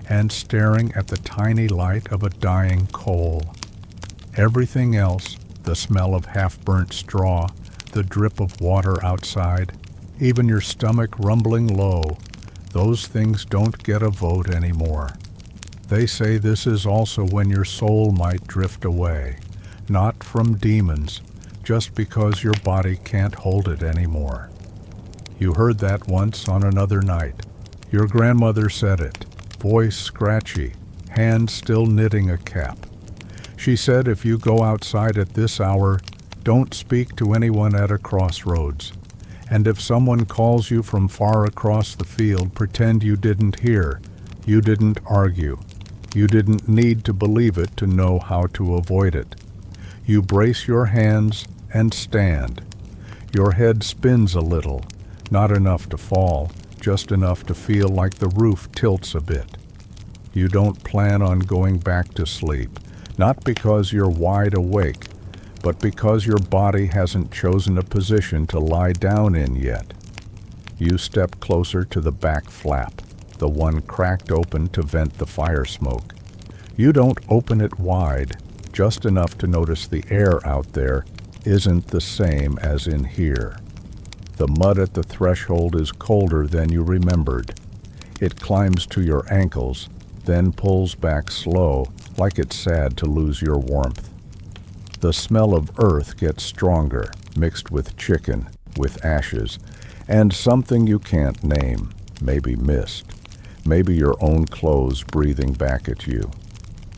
and staring at the tiny light of a dying coal. Everything else, the smell of half-burnt straw, the drip of water outside, even your stomach rumbling low, those things don't get a vote anymore. They say this is also when your soul might drift away, not from demons, just because your body can't hold it anymore. You heard that once on another night. Your grandmother said it, voice scratchy, hand still knitting a cap. She said if you go outside at this hour, don't speak to anyone at a crossroads. And if someone calls you from far across the field, pretend you didn't hear. You didn't argue. You didn't need to believe it to know how to avoid it. You brace your hands and stand. Your head spins a little, not enough to fall, just enough to feel like the roof tilts a bit. You don't plan on going back to sleep, not because you're wide awake, but because your body hasn't chosen a position to lie down in yet. You step closer to the back flap, the one cracked open to vent the fire smoke. You don't open it wide, just enough to notice the air out there, isn't the same as in here. The mud at the threshold is colder than you remembered. It climbs to your ankles, then pulls back slow, like it's sad to lose your warmth. The smell of earth gets stronger, mixed with chicken, with ashes, and something you can't name, maybe mist, maybe your own clothes breathing back at you.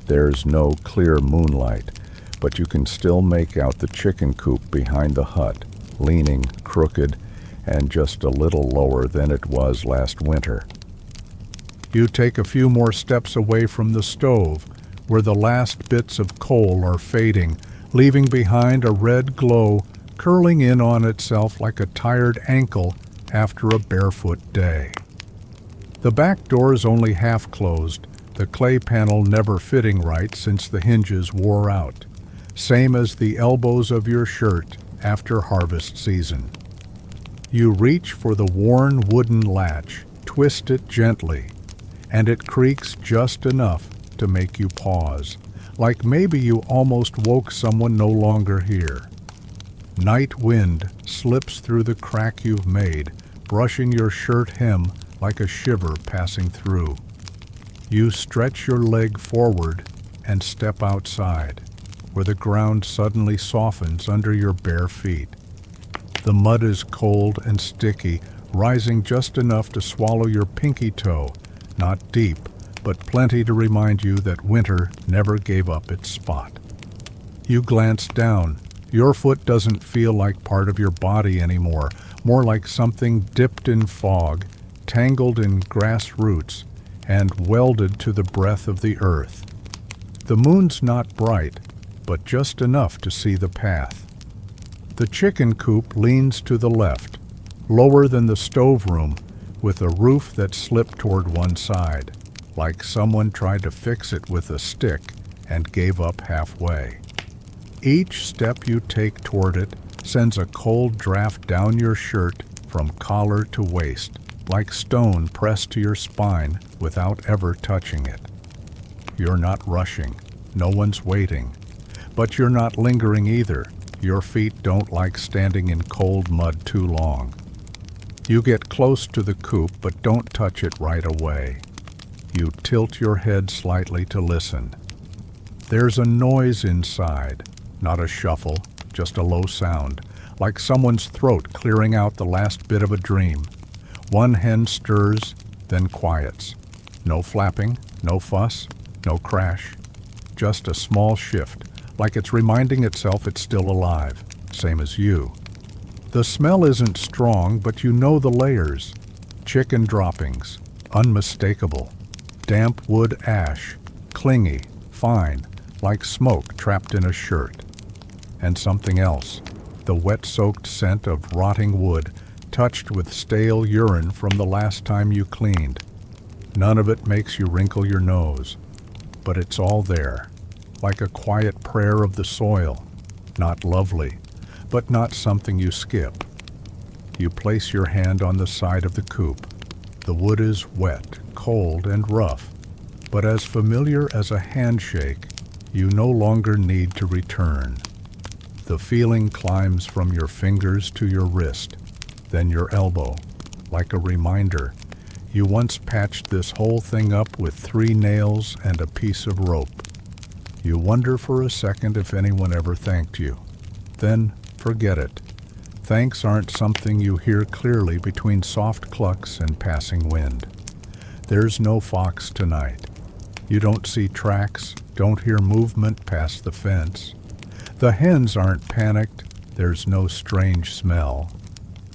There's no clear moonlight, but you can still make out the chicken coop behind the hut, leaning, crooked, and just a little lower than it was last winter. You take a few more steps away from the stove, where the last bits of coal are fading, leaving behind a red glow curling in on itself like a tired ankle after a barefoot day. The back door is only half closed, the clay panel never fitting right since the hinges wore out, same as the elbows of your shirt after harvest season. You reach for the worn wooden latch, twist it gently, and it creaks just enough to make you pause, like maybe you almost woke someone no longer here. Night wind slips through the crack you've made, brushing your shirt hem like a shiver passing through. You stretch your leg forward and step outside, where the ground suddenly softens under your bare feet. The mud is cold and sticky, rising just enough to swallow your pinky toe, not deep, but plenty to remind you that winter never gave up its spot. You glance down. Your foot doesn't feel like part of your body anymore, more like something dipped in fog, tangled in grass roots, and welded to the breath of the earth. The moon's not bright, but just enough to see the path. The chicken coop leans to the left, lower than the stoveroom, with a roof that slipped toward one side, like someone tried to fix it with a stick and gave up halfway. Each step you take toward it sends a cold draft down your shirt from collar to waist, like stone pressed to your spine without ever touching it. You're not rushing, no one's waiting, but you're not lingering either. Your feet don't like standing in cold mud too long. You get close to the coop, but don't touch it right away. You tilt your head slightly to listen. There's a noise inside, not a shuffle, just a low sound, like someone's throat clearing out the last bit of a dream. One hen stirs, then quiets. No flapping, no fuss, no crash. Just a small shift, like it's reminding itself it's still alive, same as you. The smell isn't strong, but you know the layers. Chicken droppings, unmistakable. Damp wood ash, clingy, fine, like smoke trapped in a shirt. And something else, the wet-soaked scent of rotting wood, touched with stale urine from the last time you cleaned. None of it makes you wrinkle your nose, but it's all there, like a quiet prayer of the soil, not lovely, but not something you skip. You place your hand on the side of the coop. The wood is wet, cold, and rough, but as familiar as a handshake, you no longer need to return. The feeling climbs from your fingers to your wrist, then your elbow, like a reminder. You once patched this whole thing up with 3 nails and a piece of rope. You wonder for a second if anyone ever thanked you. Then forget it. Thanks aren't something you hear clearly between soft clucks and passing wind. There's no fox tonight. You don't see tracks, don't hear movement past the fence. The hens aren't panicked, there's no strange smell.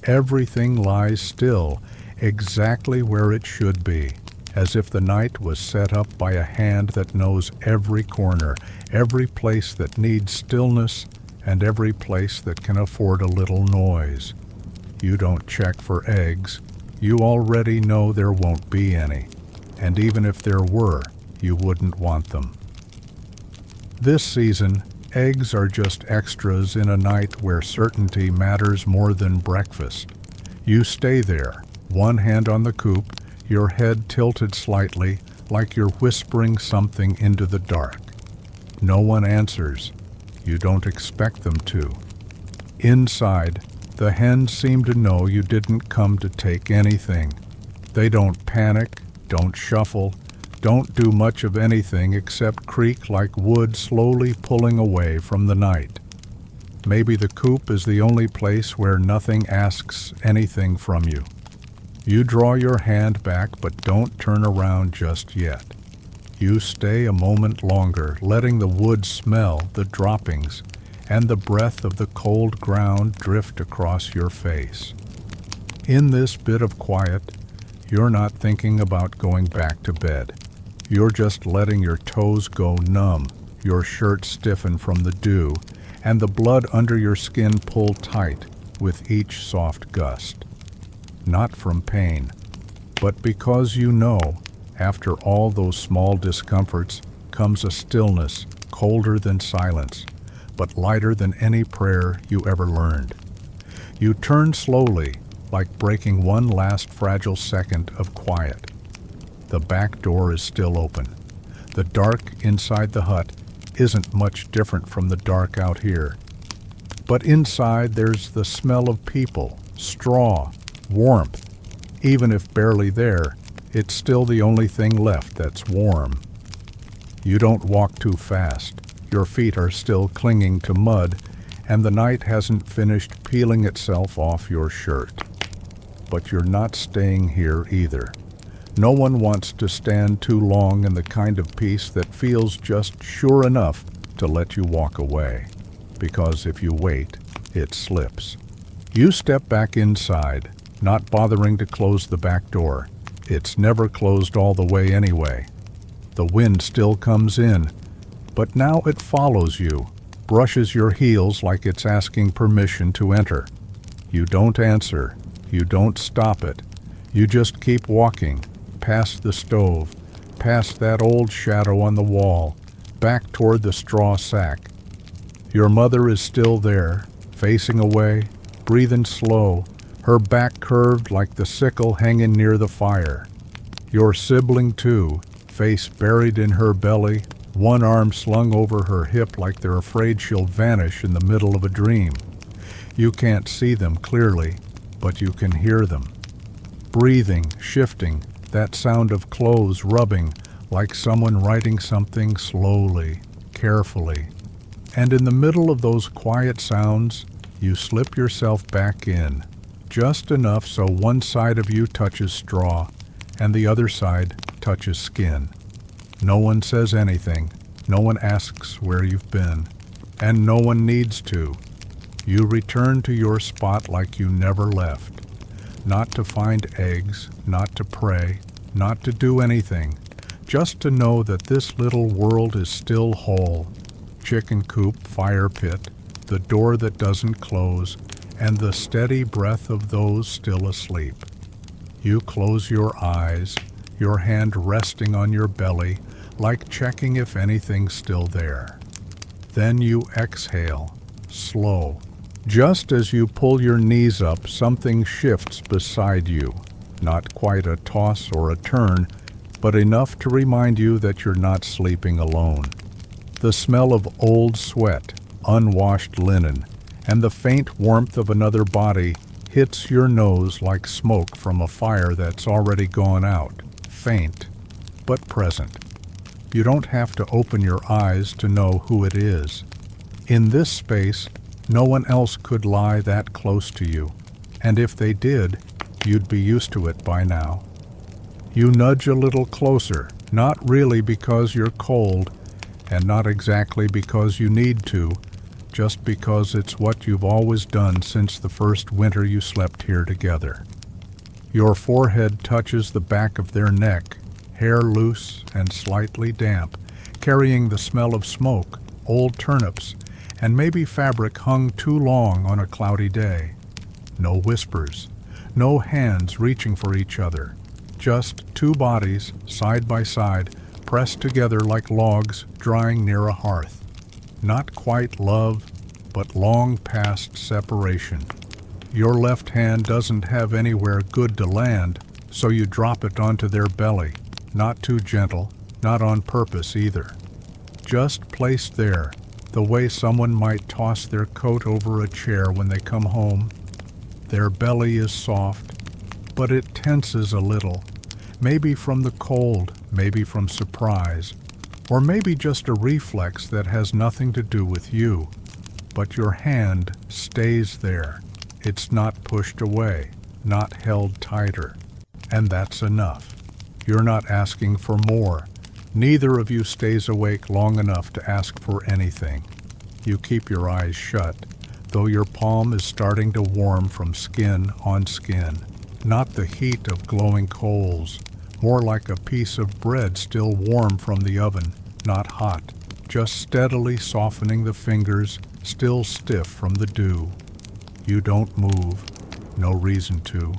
Everything lies still, exactly where it should be, as if the night was set up by a hand that knows every corner, every place that needs stillness, and every place that can afford a little noise. You don't check for eggs. You already know there won't be any, and even if there were, you wouldn't want them. This season, eggs are just extras in a night where certainty matters more than breakfast. You stay there, one hand on the coop, your head tilted slightly, like you're whispering something into the dark. No one answers. You don't expect them to. Inside, the hens seem to know you didn't come to take anything. They don't panic, don't shuffle, don't do much of anything except creak like wood slowly pulling away from the night. Maybe the coop is the only place where nothing asks anything from you. You draw your hand back, but don't turn around just yet. You stay a moment longer, letting the wood smell the droppings and the breath of the cold ground drift across your face. In this bit of quiet, you're not thinking about going back to bed. You're just letting your toes go numb, your shirt stiffen from the dew, and the blood under your skin pull tight with each soft gust. Not from pain, but because you know, after all those small discomforts comes a stillness colder than silence, but lighter than any prayer you ever learned. You turn slowly, like breaking one last fragile second of quiet. The back door is still open. The dark inside the hut isn't much different from the dark out here. But inside there's the smell of people, straw, warmth. Even if barely there, it's still the only thing left that's warm. You don't walk too fast. Your feet are still clinging to mud, and the night hasn't finished peeling itself off your shirt. But you're not staying here either. No one wants to stand too long in the kind of peace that feels just sure enough to let you walk away. Because if you wait, it slips. You step back inside, not bothering to close the back door. It's never closed all the way anyway. The wind still comes in, but now it follows you, brushes your heels like it's asking permission to enter. You don't answer. You don't stop it. You just keep walking, past the stove, past that old shadow on the wall, back toward the straw sack. Your mother is still there, facing away, breathing slow, her back curved like the sickle hanging near the fire. Your sibling, too, face buried in her belly, one arm slung over her hip like they're afraid she'll vanish in the middle of a dream. You can't see them clearly, but you can hear them. Breathing, shifting, that sound of clothes rubbing like someone writing something slowly, carefully. And in the middle of those quiet sounds, you slip yourself back in, just enough so one side of you touches straw and the other side touches skin. No one says anything, no one asks where you've been, and no one needs to. You return to your spot like you never left, not to find eggs, not to pray, not to do anything, just to know that this little world is still whole. Chicken coop, fire pit, the door that doesn't close, and the steady breath of those still asleep. You close your eyes, your hand resting on your belly, like checking if anything's still there. Then you exhale, slow. Just as you pull your knees up, something shifts beside you. Not quite a toss or a turn, but enough to remind you that you're not sleeping alone. The smell of old sweat, unwashed linen, and the faint warmth of another body hits your nose like smoke from a fire that's already gone out. Faint, but present. You don't have to open your eyes to know who it is. In this space, no one else could lie that close to you, and if they did, you'd be used to it by now. You nudge a little closer, not really because you're cold, and not exactly because you need to, just because it's what you've always done since the first winter you slept here together. Your forehead touches the back of their neck, hair loose and slightly damp, carrying the smell of smoke, old turnips, and maybe fabric hung too long on a cloudy day. No whispers, no hands reaching for each other, just two bodies, side by side, pressed together like logs drying near a hearth. Not quite love, but long past separation. Your left hand doesn't have anywhere good to land, so you drop it onto their belly, not too gentle, not on purpose either. Just placed there, the way someone might toss their coat over a chair when they come home. Their belly is soft, but it tenses a little, maybe from the cold, maybe from surprise, or maybe just a reflex that has nothing to do with you. But your hand stays there. It's not pushed away, not held tighter. And that's enough. You're not asking for more. Neither of you stays awake long enough to ask for anything. You keep your eyes shut, though your palm is starting to warm from skin on skin. Not the heat of glowing coals, more like a piece of bread still warm from the oven, not hot, just steadily softening the fingers, still stiff from the dew. You don't move, no reason to.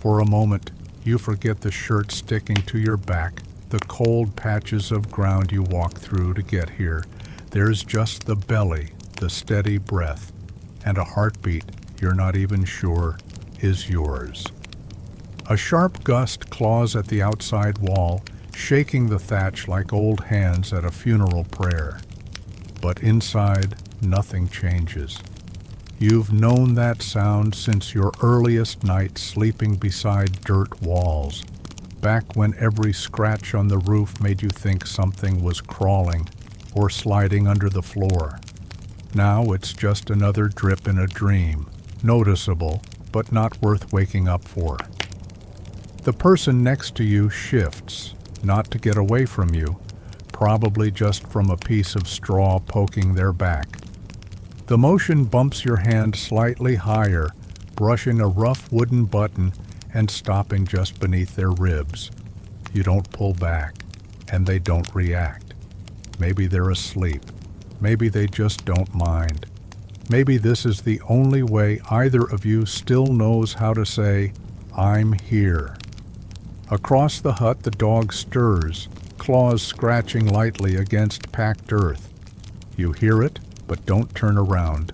For a moment, you forget the shirt sticking to your back, the cold patches of ground you walk through to get here. There's just the belly, the steady breath, and a heartbeat you're not even sure is yours. A sharp gust claws at the outside wall, shaking the thatch like old hands at a funeral prayer. But inside, nothing changes. You've known that sound since your earliest night sleeping beside dirt walls, back when every scratch on the roof made you think something was crawling or sliding under the floor. Now it's just another drip in a dream, noticeable, but not worth waking up for. The person next to you shifts, not to get away from you, probably just from a piece of straw poking their back. The motion bumps your hand slightly higher, brushing a rough wooden button and stopping just beneath their ribs. You don't pull back, and they don't react. Maybe they're asleep. Maybe they just don't mind. Maybe this is the only way either of you still knows how to say, "I'm here." Across the hut, the dog stirs, claws scratching lightly against packed earth. You hear it, but don't turn around.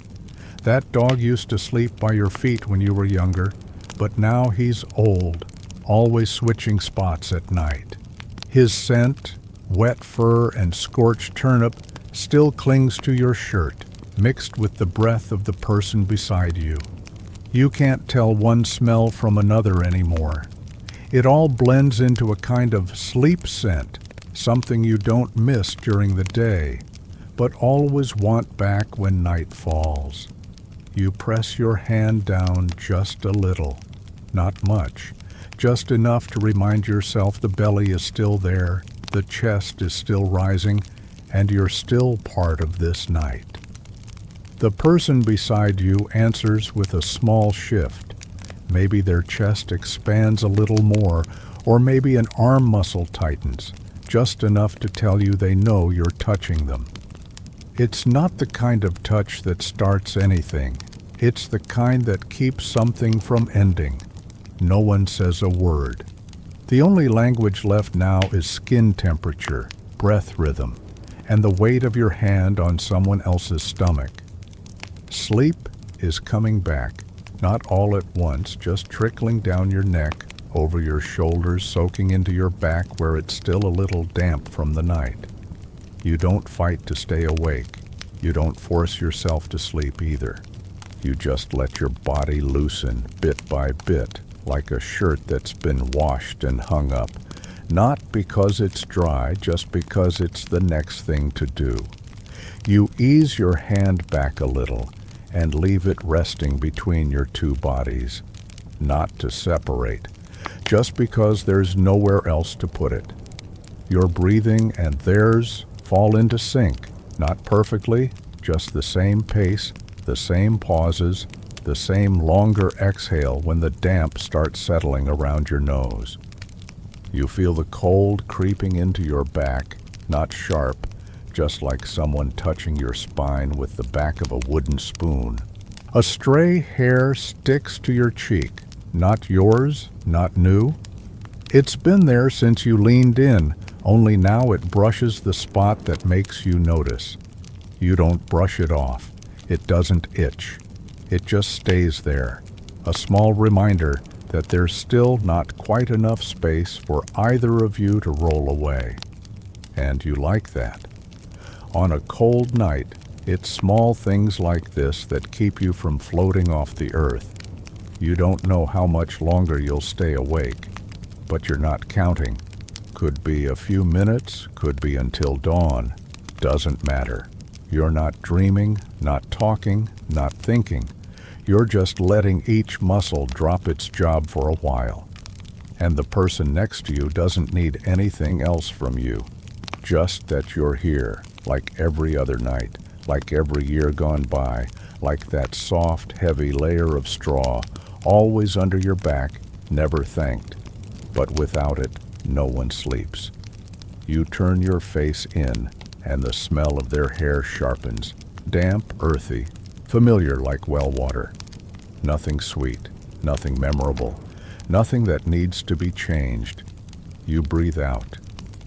That dog used to sleep by your feet when you were younger, but now he's old, always switching spots at night. His scent, wet fur and scorched turnip, still clings to your shirt, mixed with the breath of the person beside you. You can't tell one smell from another anymore. It all blends into a kind of sleep scent, something you don't miss during the day, but always want back when night falls. You press your hand down just a little, not much, just enough to remind yourself the belly is still there, the chest is still rising, and you're still part of this night. The person beside you answers with a small shift. Maybe their chest expands a little more, or maybe an arm muscle tightens, just enough to tell you they know you're touching them. It's not the kind of touch that starts anything. It's the kind that keeps something from ending. No one says a word. The only language left now is skin temperature, breath rhythm, and the weight of your hand on someone else's stomach. Sleep is coming back, not all at once, just trickling down your neck, over your shoulders, soaking into your back where it's still a little damp from the night. You don't fight to stay awake. You don't force yourself to sleep either. You just let your body loosen bit by bit, like a shirt that's been washed and hung up, not because it's dry, just because it's the next thing to do. You ease your hand back a little and leave it resting between your two bodies, not to separate, just because there's nowhere else to put it. Your breathing and theirs fall into sync, not perfectly, just the same pace, the same pauses, the same longer exhale when the damp starts settling around your nose. You feel the cold creeping into your back, not sharp, just like someone touching your spine with the back of a wooden spoon. A stray hair sticks to your cheek, not yours, not new. It's been there since you leaned in, only now it brushes the spot that makes you notice. You don't brush it off. It doesn't itch. It just stays there, a small reminder that there's still not quite enough space for either of you to roll away. And you like that. On a cold night, it's small things like this that keep you from floating off the earth. You don't know how much longer you'll stay awake, but you're not counting. Could be a few minutes, could be until dawn. Doesn't matter. You're not dreaming, not talking, not thinking. You're just letting each muscle drop its job for a while. And the person next to you doesn't need anything else from you. Just that you're here, like every other night, like every year gone by, like that soft, heavy layer of straw, always under your back, never thanked. But without it, no one sleeps. You turn your face in, and the smell of their hair sharpens, damp, earthy, familiar like well water. Nothing sweet, nothing memorable, nothing that needs to be changed. You breathe out,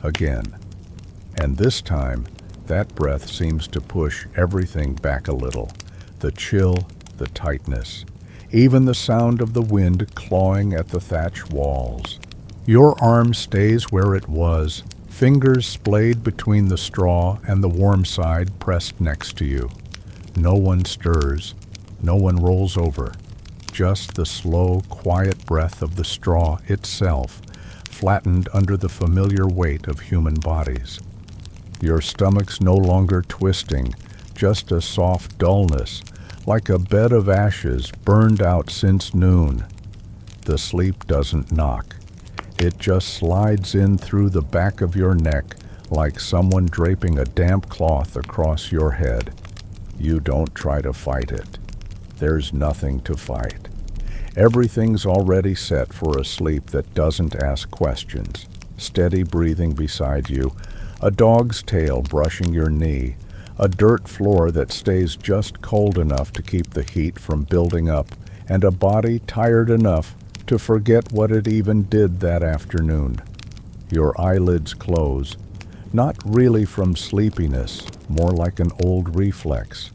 again. And this time, that breath seems to push everything back a little. The chill, the tightness, even the sound of the wind clawing at the thatch walls. Your arm stays where it was, fingers splayed between the straw and the warm side pressed next to you. No one stirs, no one rolls over. Just the slow, quiet breath of the straw itself, flattened under the familiar weight of human bodies. Your stomach's no longer twisting, just a soft dullness, like a bed of ashes burned out since noon. The sleep doesn't knock. It just slides in through the back of your neck like someone draping a damp cloth across your head. You don't try to fight it. There's nothing to fight. Everything's already set for a sleep that doesn't ask questions. Steady breathing beside you, a dog's tail brushing your knee, a dirt floor that stays just cold enough to keep the heat from building up, and a body tired enough to forget what it even did that afternoon. Your eyelids close, not really from sleepiness, more like an old reflex.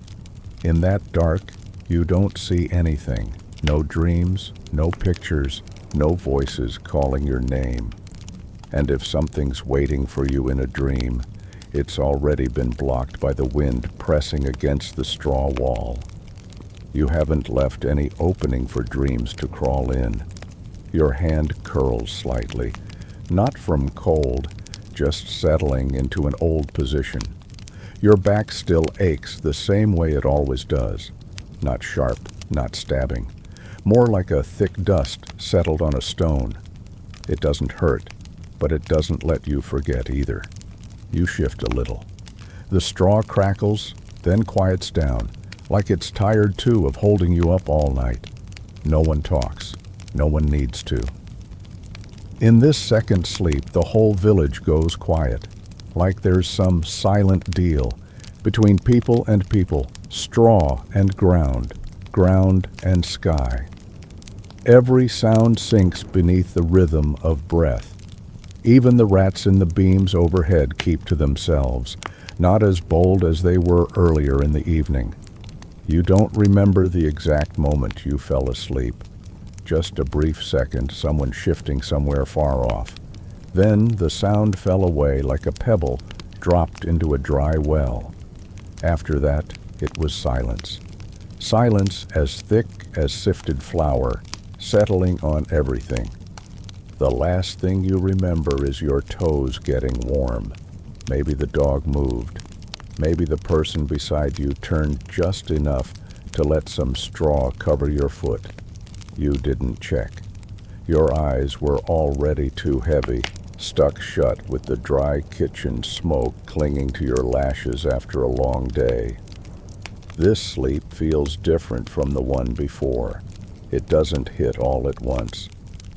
In that dark, you don't see anything. No dreams, no pictures, no voices calling your name. And if something's waiting for you in a dream, it's already been blocked by the wind pressing against the straw wall. You haven't left any opening for dreams to crawl in. Your hand curls slightly, not from cold, just settling into an old position. Your back still aches the same way it always does. Not sharp, not stabbing. More like a thick dust settled on a stone. It doesn't hurt, but it doesn't let you forget either. You shift a little. The straw crackles, then quiets down, like it's tired too of holding you up all night. No one talks. No one needs to. In this second sleep, the whole village goes quiet, like there's some silent deal between people and people, straw and ground, ground and sky. Every sound sinks beneath the rhythm of breath. Even the rats in the beams overhead keep to themselves, not as bold as they were earlier in the evening. You don't remember the exact moment you fell asleep. Just a brief second, someone shifting somewhere far off. Then the sound fell away like a pebble dropped into a dry well. After that, it was silence. Silence as thick as sifted flour, settling on everything. The last thing you remember is your toes getting warm. Maybe the dog moved. Maybe the person beside you turned just enough to let some straw cover your foot. You didn't check. Your eyes were already too heavy, stuck shut with the dry kitchen smoke clinging to your lashes after a long day. This sleep feels different from the one before. It doesn't hit all at once.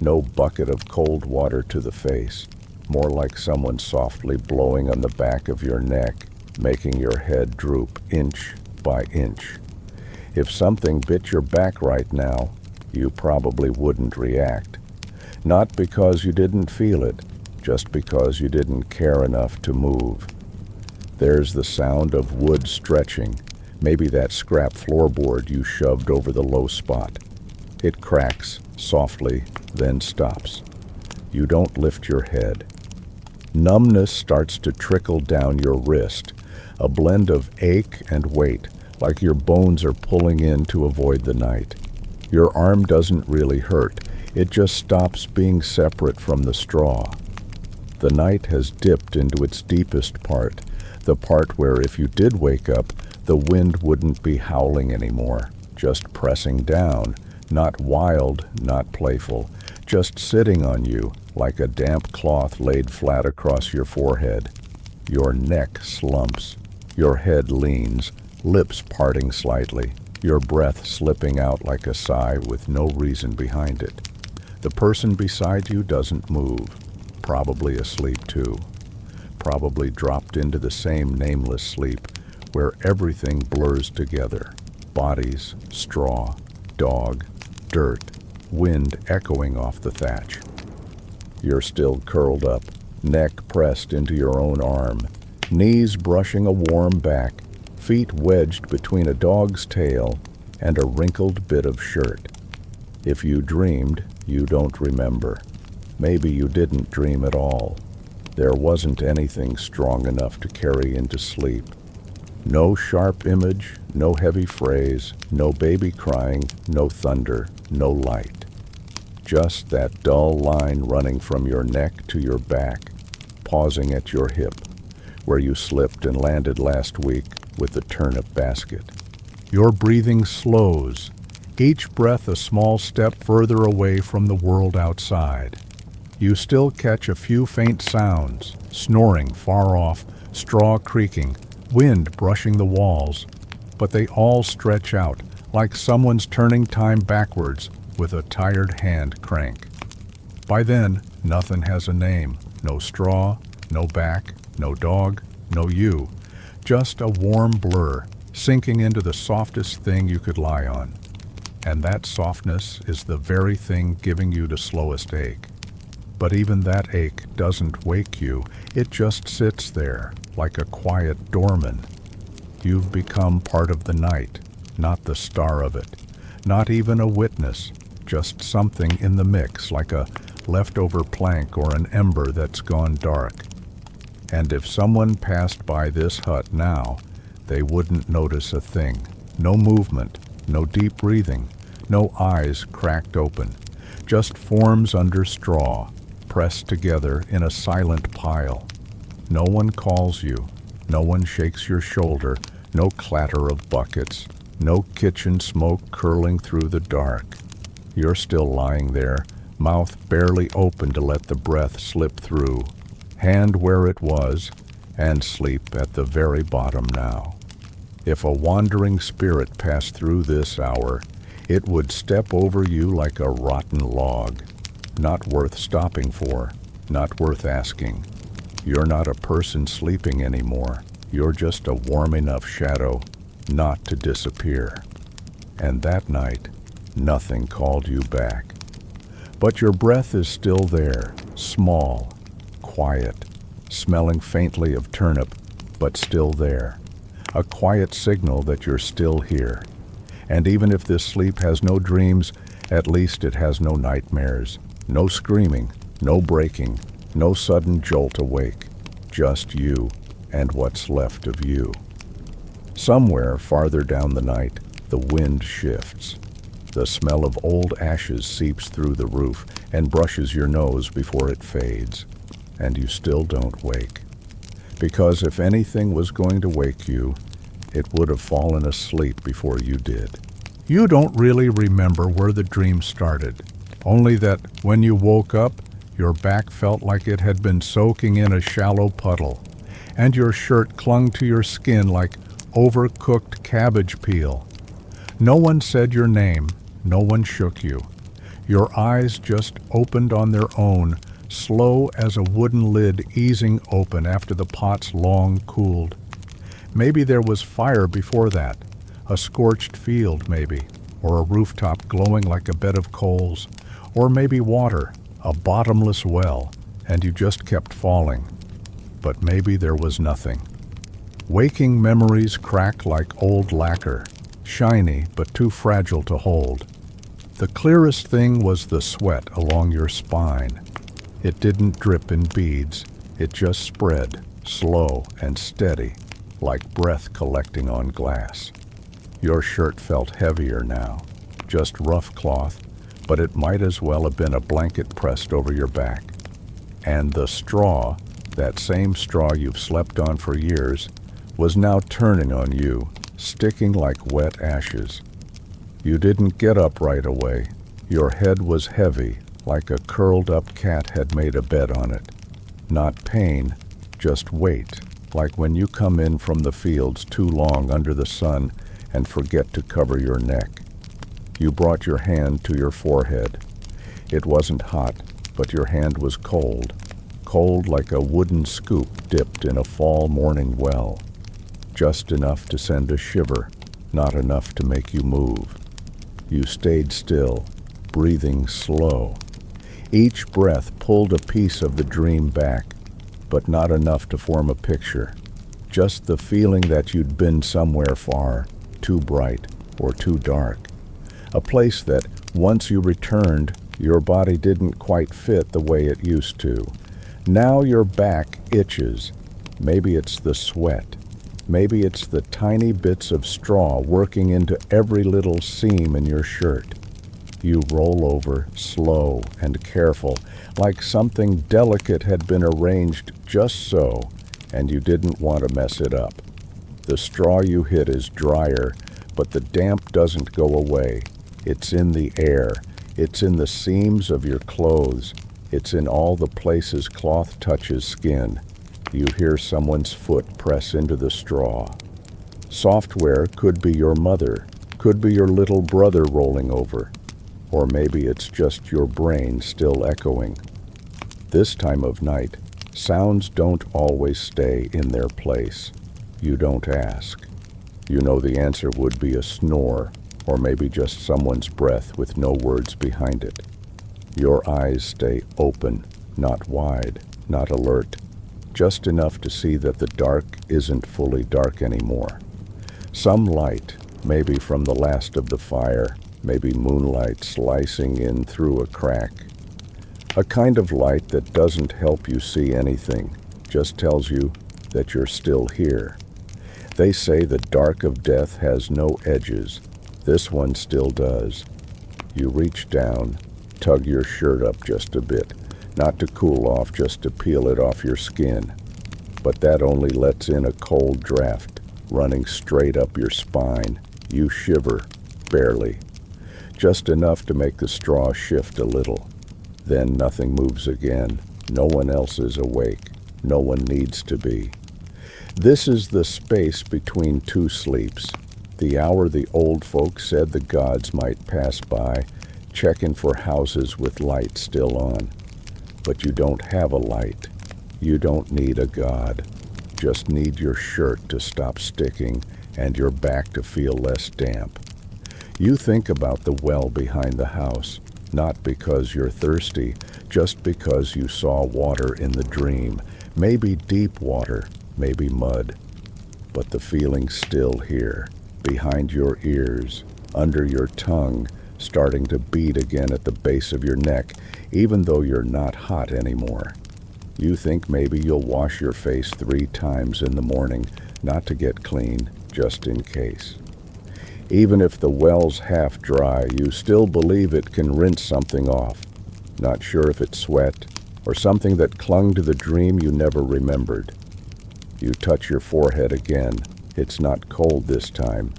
No bucket of cold water to the face. More like someone softly blowing on the back of your neck, making your head droop inch by inch. If something bit your back right now, you probably wouldn't react. Not because you didn't feel it, just because you didn't care enough to move. There's the sound of wood stretching, maybe that scrap floorboard you shoved over the low spot. It cracks softly, then stops. You don't lift your head. Numbness starts to trickle down your wrist, a blend of ache and weight, like your bones are pulling in to avoid the night. Your arm doesn't really hurt, it just stops being separate from the straw. The night has dipped into its deepest part, the part where if you did wake up, the wind wouldn't be howling anymore, just pressing down, not wild, not playful, just sitting on you like a damp cloth laid flat across your forehead. Your neck slumps, your head leans, lips parting slightly, your breath slipping out like a sigh with no reason behind it. The person beside you doesn't move, probably asleep too, probably dropped into the same nameless sleep where everything blurs together. Bodies, straw, dog, dirt, wind echoing off the thatch. You're still curled up, neck pressed into your own arm, knees brushing a warm back, feet wedged between a dog's tail and a wrinkled bit of shirt. If you dreamed, you don't remember. Maybe you didn't dream at all. There wasn't anything strong enough to carry into sleep. No sharp image, no heavy phrase, no baby crying, no thunder, no light. Just that dull line running from your neck to your back, pausing at your hip, where you slipped and landed last week with the turnip basket. Your breathing slows, each breath a small step further away from the world outside. You still catch a few faint sounds, snoring far off, straw creaking, wind brushing the walls, but they all stretch out like someone's turning time backwards with a tired hand crank. By then, nothing has a name. No straw, no back, no dog, no you. Just a warm blur, sinking into the softest thing you could lie on. And that softness is the very thing giving you the slowest ache. But even that ache doesn't wake you. It just sits there, like a quiet doorman. You've become part of the night, not the star of it. Not even a witness, just something in the mix, like a leftover plank or an ember that's gone dark. And if someone passed by this hut now, they wouldn't notice a thing. No movement, no deep breathing, no eyes cracked open, just forms under straw, pressed together in a silent pile. No one calls you, no one shakes your shoulder, no clatter of buckets, no kitchen smoke curling through the dark. You're still lying there, mouth barely open to let the breath slip through, hand where it was, and sleep at the very bottom now. If a wandering spirit passed through this hour, it would step over you like a rotten log. Not worth stopping for, not worth asking. You're not a person sleeping anymore. You're just a warm enough shadow not to disappear. And that night, nothing called you back. But your breath is still there, small, quiet, smelling faintly of turnip, but still there. A quiet signal that you're still here. And even if this sleep has no dreams, at least it has no nightmares, no screaming, no breaking, no sudden jolt awake. Just you and what's left of you. Somewhere farther down the night, the wind shifts. The smell of old ashes seeps through the roof and brushes your nose before it fades. And you still don't wake. Because if anything was going to wake you, it would have fallen asleep before you did. You don't really remember where the dream started, only that when you woke up, your back felt like it had been soaking in a shallow puddle, and your shirt clung to your skin like overcooked cabbage peel. No one said your name, no one shook you. Your eyes just opened on their own, slow as a wooden lid easing open after the pot's long cooled. Maybe there was fire before that, a scorched field maybe, or a rooftop glowing like a bed of coals, or maybe water, a bottomless well, and you just kept falling. But maybe there was nothing. Waking memories crack like old lacquer, shiny but too fragile to hold. The clearest thing was the sweat along your spine. It didn't drip in beads, it just spread, slow and steady, like breath collecting on glass. Your shirt felt heavier now, just rough cloth, but it might as well have been a blanket pressed over your back. And the straw, that same straw you've slept on for years, was now turning on you, sticking like wet ashes. You didn't get up right away. Your head was heavy, like a curled-up cat had made a bed on it. Not pain, just weight, like when you come in from the fields too long under the sun and forget to cover your neck. You brought your hand to your forehead. It wasn't hot, but your hand was cold, cold like a wooden scoop dipped in a fall morning well. Just enough to send a shiver, not enough to make you move. You stayed still, breathing slow. Each breath pulled a piece of the dream back, but not enough to form a picture. Just the feeling that you'd been somewhere far, too bright or too dark. A place that, once you returned, your body didn't quite fit the way it used to. Now your back itches. Maybe it's the sweat. Maybe it's the tiny bits of straw working into every little seam in your shirt. You roll over, slow and careful, like something delicate had been arranged just so, and you didn't want to mess it up. The straw you hit is drier, but the damp doesn't go away. It's in the air. It's in the seams of your clothes. It's in all the places cloth touches skin. You hear someone's foot press into the straw. Software could be your mother, could be your little brother rolling over, or maybe it's just your brain still echoing. This time of night, sounds don't always stay in their place. You don't ask. You know the answer would be a snore, or maybe just someone's breath with no words behind it. Your eyes stay open, not wide, not alert, just enough to see that the dark isn't fully dark anymore. Some light, maybe from the last of the fire, maybe moonlight slicing in through a crack. A kind of light that doesn't help you see anything, just tells you that you're still here. They say the dark of death has no edges. This one still does. You reach down, tug your shirt up just a bit, not to cool off, just to peel it off your skin. But that only lets in a cold draft, running straight up your spine. You shiver, barely. Just enough to make the straw shift a little. Then nothing moves again. No one else is awake. No one needs to be. This is the space between two sleeps. The hour the old folks said the gods might pass by, checking for houses with light still on. But you don't have a light. You don't need a god. Just need your shirt to stop sticking and your back to feel less damp. You think about the well behind the house, not because you're thirsty, just because you saw water in the dream, maybe deep water, maybe mud. But the feeling's still here, behind your ears, under your tongue, starting to beat again at the base of your neck, even though you're not hot anymore. You think maybe you'll wash your face 3 times in the morning, not to get clean, just in case. Even if the well's half dry, you still believe it can rinse something off. Not sure if it's sweat or something that clung to the dream you never remembered. You touch your forehead again. It's not cold this time.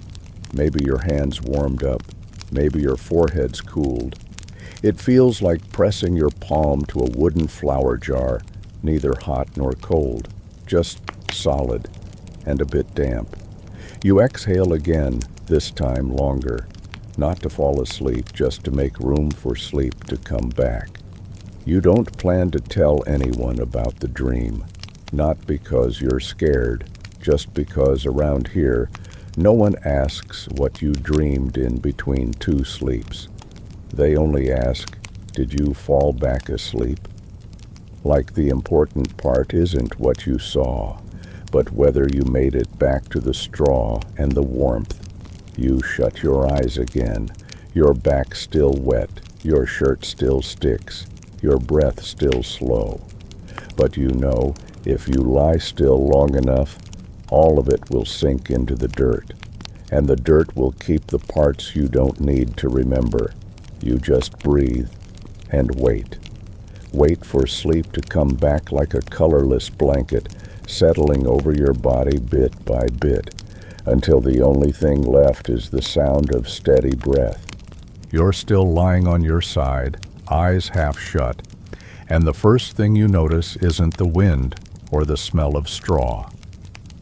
Maybe your hand's warmed up. Maybe your forehead's cooled. It feels like pressing your palm to a wooden flower jar, neither hot nor cold, just solid and a bit damp. You exhale again, this time longer, not to fall asleep, just to make room for sleep to come back. You don't plan to tell anyone about the dream, not because you're scared, just because around here, no one asks what you dreamed in between 2 sleeps. They only ask, did you fall back asleep? Like the important part isn't what you saw, but whether you made it back to the straw and the warmth. You shut your eyes again, your back still wet, your shirt still sticks, your breath still slow. But you know, if you lie still long enough, All of it will sink into the dirt, and the dirt will keep the parts you don't need to remember. You just breathe and wait. Wait for sleep to come back like a colorless blanket, settling over your body bit by bit, until the only thing left is the sound of steady breath. You're still lying on your side, eyes half shut, and the first thing you notice isn't the wind or the smell of straw.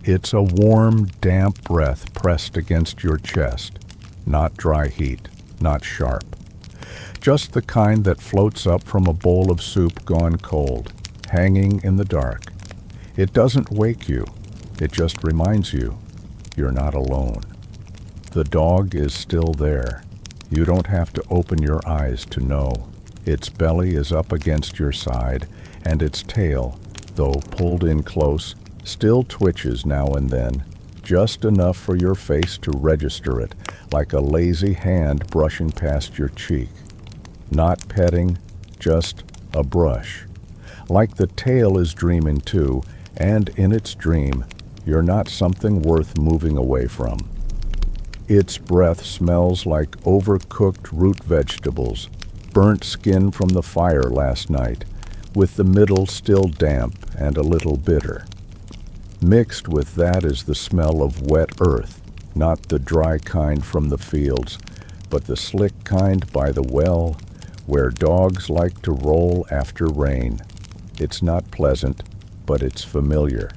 It's a warm, damp breath pressed against your chest, not dry heat, not sharp. Just the kind that floats up from a bowl of soup gone cold, hanging in the dark. It doesn't wake you, it just reminds you you're not alone. The dog is still there. You don't have to open your eyes to know. Its belly is up against your side, and its tail, though pulled in close, still twitches now and then, just enough for your face to register it, like a lazy hand brushing past your cheek. Not petting, just a brush. Like the tail is dreaming too, and in its dream, you're not something worth moving away from. Its breath smells like overcooked root vegetables, burnt skin from the fire last night, with the middle still damp and a little bitter. Mixed with that is the smell of wet earth, not the dry kind from the fields, but the slick kind by the well, where dogs like to roll after rain. It's not pleasant, but it's familiar,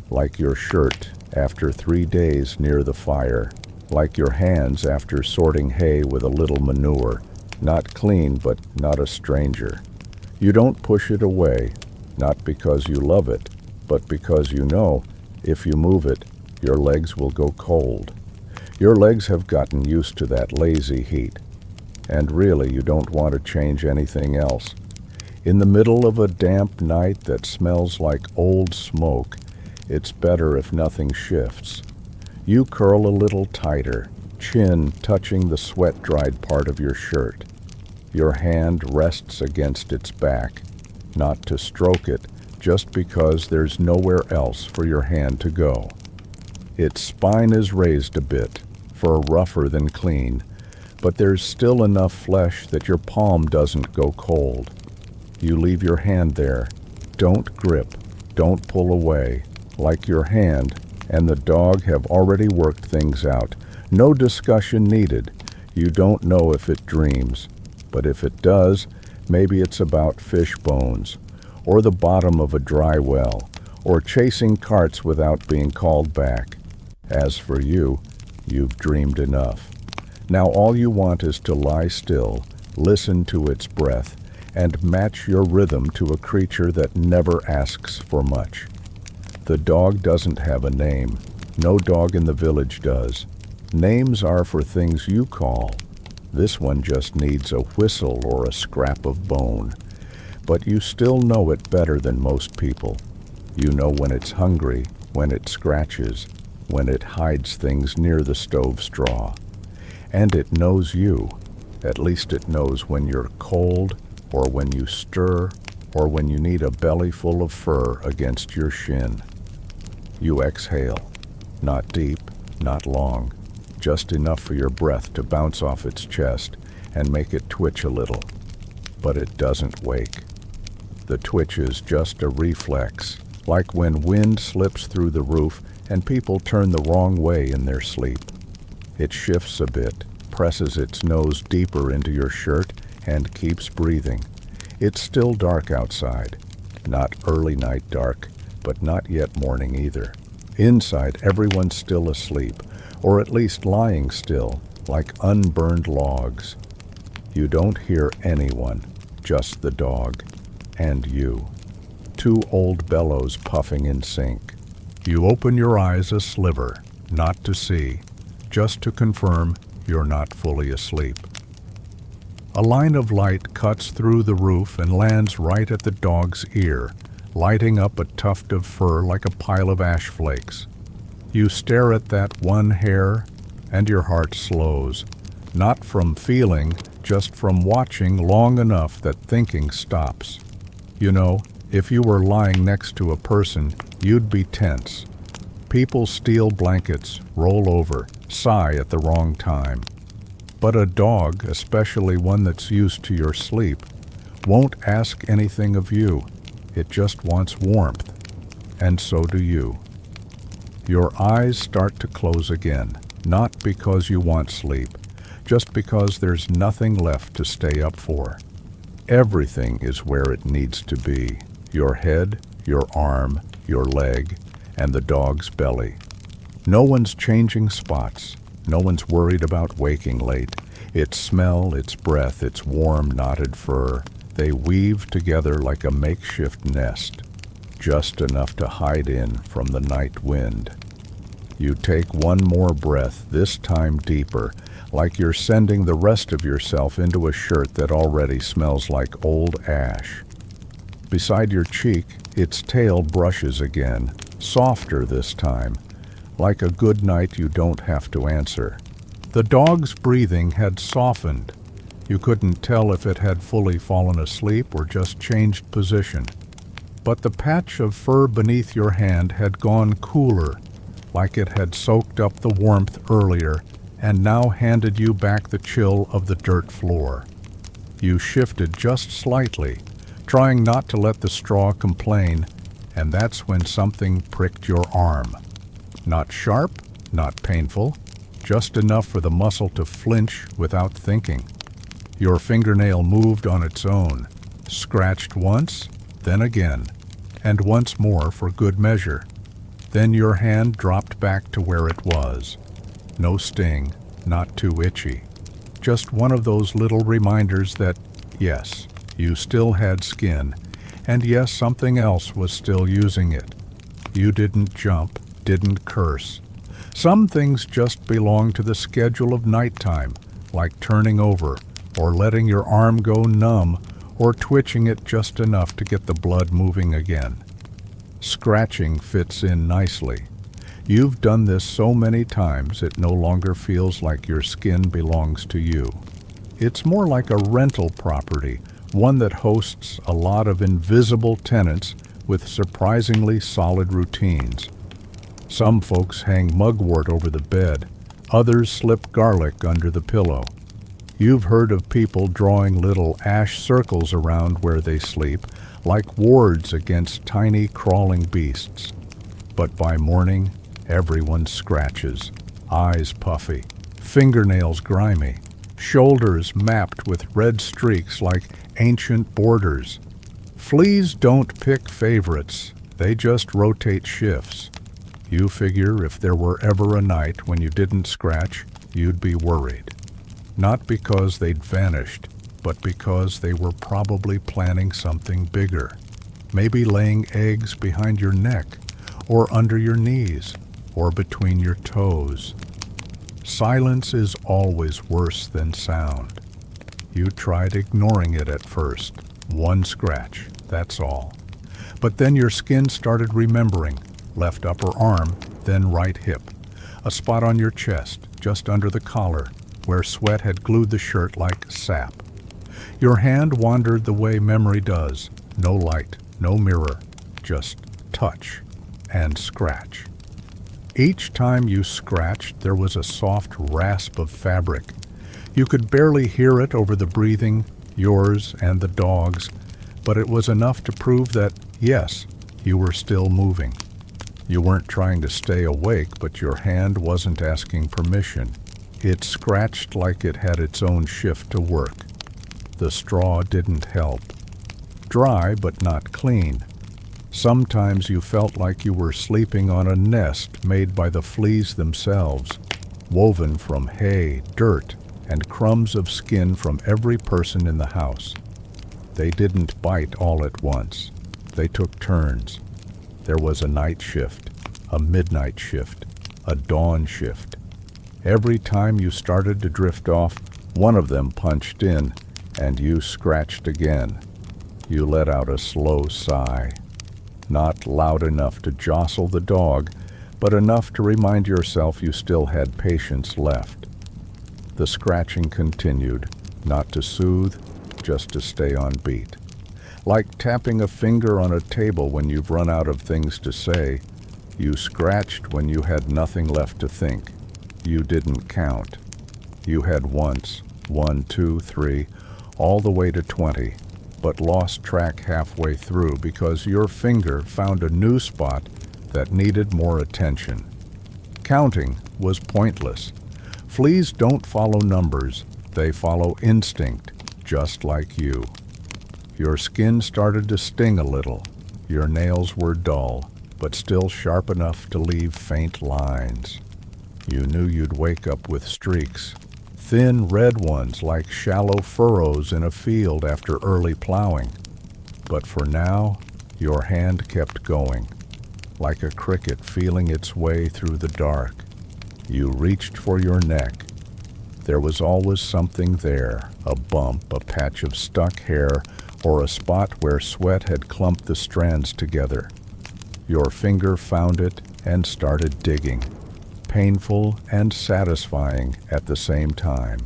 like your shirt after 3 days near the fire, like your hands after sorting hay with a little manure, not clean but not a stranger. You don't push it away, not because you love it, but because you know, if you move it, your legs will go cold. Your legs have gotten used to that lazy heat, and really you don't want to change anything else. In the middle of a damp night that smells like old smoke, it's better if nothing shifts. You curl a little tighter, chin touching the sweat-dried part of your shirt. Your hand rests against its back, not to stroke it, just because there's nowhere else for your hand to go. Its spine is raised a bit, fur rougher than clean, but there's still enough flesh that your palm doesn't go cold. You leave your hand there. Don't grip, don't pull away, like your hand and the dog have already worked things out. No discussion needed. You don't know if it dreams, but if it does, maybe it's about fish bones, or the bottom of a dry well, or chasing carts without being called back. As for you, you've dreamed enough. Now all you want is to lie still, listen to its breath, and match your rhythm to a creature that never asks for much. The dog doesn't have a name. No dog in the village does. Names are for things you call. This one just needs a whistle or a scrap of bone. But you still know it better than most people. You know when it's hungry, when it scratches, when it hides things near the stove straw. And it knows you. At least it knows when you're cold, or when you stir, or when you need a belly full of fur against your shin. You exhale, not deep, not long, just enough for your breath to bounce off its chest and make it twitch a little. But it doesn't wake. The twitch is just a reflex, like when wind slips through the roof and people turn the wrong way in their sleep. It shifts a bit, presses its nose deeper into your shirt, and keeps breathing. It's still dark outside. Not early night dark, but not yet morning either. Inside, everyone's still asleep, or at least lying still, like unburned logs. You don't hear anyone, just the dog, and you. 2 old bellows puffing in sync. You open your eyes a sliver, not to see, just to confirm you're not fully asleep. A line of light cuts through the roof and lands right at the dog's ear, lighting up a tuft of fur like a pile of ash flakes. You stare at that one hair, and your heart slows, not from feeling, just from watching long enough that thinking stops. You know, if you were lying next to a person, you'd be tense. People steal blankets, roll over, sigh at the wrong time. But a dog, especially one that's used to your sleep, won't ask anything of you. It just wants warmth. And so do you. Your eyes start to close again, not because you want sleep, just because there's nothing left to stay up for. Everything is where it needs to be. Your head, your arm, your leg, and the dog's belly. No one's changing spots. No one's worried about waking late. Its smell, its breath, its warm, knotted fur, they weave together like a makeshift nest, just enough to hide in from the night wind. You take one more breath, this time deeper, like you're sending the rest of yourself into a shirt that already smells like old ash. Beside your cheek, its tail brushes again, softer this time, like a good night you don't have to answer. The dog's breathing had softened. You couldn't tell if it had fully fallen asleep or just changed position. But the patch of fur beneath your hand had gone cooler, like it had soaked up the warmth earlier and now handed you back the chill of the dirt floor. You shifted just slightly, trying not to let the straw complain, and that's when something pricked your arm. Not sharp, not painful, just enough for the muscle to flinch without thinking. Your fingernail moved on its own, scratched once, then again, and once more for good measure. Then your hand dropped back to where it was. No sting, not too itchy. Just one of those little reminders that, yes, you still had skin, and yes, something else was still using it. You didn't jump, didn't curse. Some things just belong to the schedule of nighttime, like turning over, or letting your arm go numb, or twitching it just enough to get the blood moving again. Scratching fits in nicely. You've done this so many times it no longer feels like your skin belongs to you. It's more like a rental property, one that hosts a lot of invisible tenants with surprisingly solid routines. Some folks hang mugwort over the bed, others slip garlic under the pillow. You've heard of people drawing little ash circles around where they sleep, like wards against tiny crawling beasts. But by morning, everyone scratches, eyes puffy, fingernails grimy, shoulders mapped with red streaks like ancient borders. Fleas don't pick favorites, they just rotate shifts. You figure if there were ever a night when you didn't scratch, you'd be worried. Not because they'd vanished, but because they were probably planning something bigger. Maybe laying eggs behind your neck, or under your knees, or between your toes. Silence is always worse than sound. You tried ignoring it at first. One scratch, that's all. But then your skin started remembering. Left upper arm, then right hip. A spot on your chest, just under the collar, where sweat had glued the shirt like sap. Your hand wandered the way memory does. No light, no mirror, just touch and scratch. Each time you scratched, there was a soft rasp of fabric. You could barely hear it over the breathing, yours and the dog's, but it was enough to prove that, yes, you were still moving. You weren't trying to stay awake, but your hand wasn't asking permission. It scratched like it had its own shift to work. The straw didn't help. Dry, but not clean. Sometimes you felt like you were sleeping on a nest made by the fleas themselves, woven from hay, dirt, and crumbs of skin from every person in the house. They didn't bite all at once. They took turns. There was a night shift, a midnight shift, a dawn shift. Every time you started to drift off, one of them punched in, and you scratched again. You let out a slow sigh. Not loud enough to jostle the dog, but enough to remind yourself you still had patience left. The scratching continued, not to soothe, just to stay on beat. Like tapping a finger on a table when you've run out of things to say, You scratched when you had nothing left to think. You didn't count. You had once, 1, 2, 3, all the way to 20, but lost track halfway through because your finger found a new spot that needed more attention. Counting was pointless. Fleas don't follow numbers, they follow instinct, just like you. Your skin started to sting a little. Your nails were dull, but still sharp enough to leave faint lines. You knew you'd wake up with streaks, thin red ones like shallow furrows in a field after early plowing. But for now, your hand kept going, like a cricket feeling its way through the dark. You reached for your neck. There was always something there, a bump, a patch of stuck hair, or a spot where sweat had clumped the strands together. Your finger found it and started digging, painful and satisfying at the same time,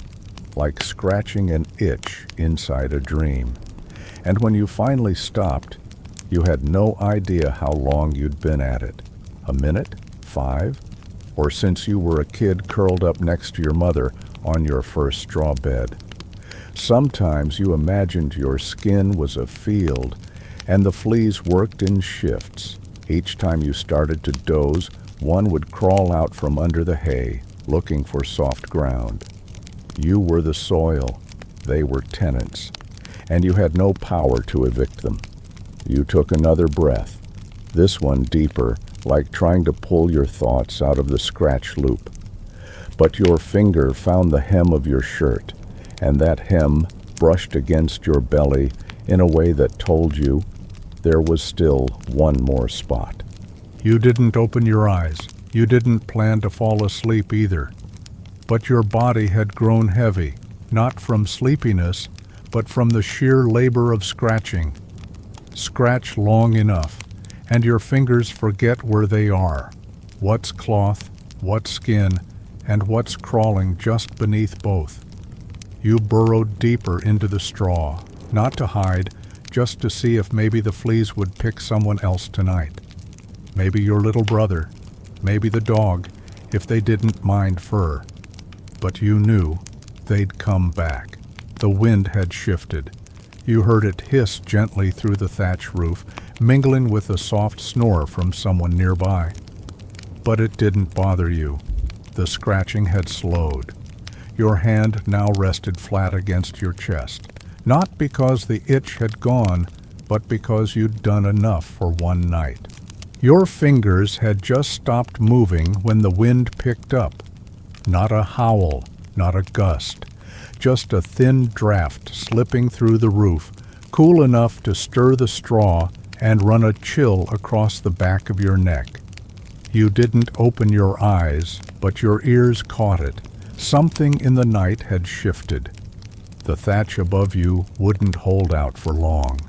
like scratching an itch inside a dream. And when you finally stopped, you had no idea how long you'd been at it. A minute? 5? Or since you were a kid curled up next to your mother on your first straw bed. Sometimes you imagined your skin was a field, and the fleas worked in shifts. Each time you started to doze, one would crawl out from under the hay, looking for soft ground. You were the soil, they were tenants, and you had no power to evict them. You took another breath, this one deeper, like trying to pull your thoughts out of the scratch loop. But your finger found the hem of your shirt, and that hem brushed against your belly in a way that told you there was still one more spot. You didn't open your eyes. You didn't plan to fall asleep either. But your body had grown heavy, not from sleepiness, but from the sheer labor of scratching. Scratch long enough, and your fingers forget where they are, what's cloth, what's skin, and what's crawling just beneath both. You burrowed deeper into the straw, not to hide, just to see if maybe the fleas would pick someone else tonight. Maybe your little brother, maybe the dog, if they didn't mind fur. But you knew they'd come back. The wind had shifted. You heard it hiss gently through the thatch roof, mingling with a soft snore from someone nearby. But it didn't bother you. The scratching had slowed. Your hand now rested flat against your chest, not because the itch had gone, but because you'd done enough for one night. Your fingers had just stopped moving when the wind picked up. Not a howl, not a gust, just a thin draft slipping through the roof, cool enough to stir the straw and run a chill across the back of your neck. You didn't open your eyes, but your ears caught it. Something in the night had shifted. The thatch above you wouldn't hold out for long.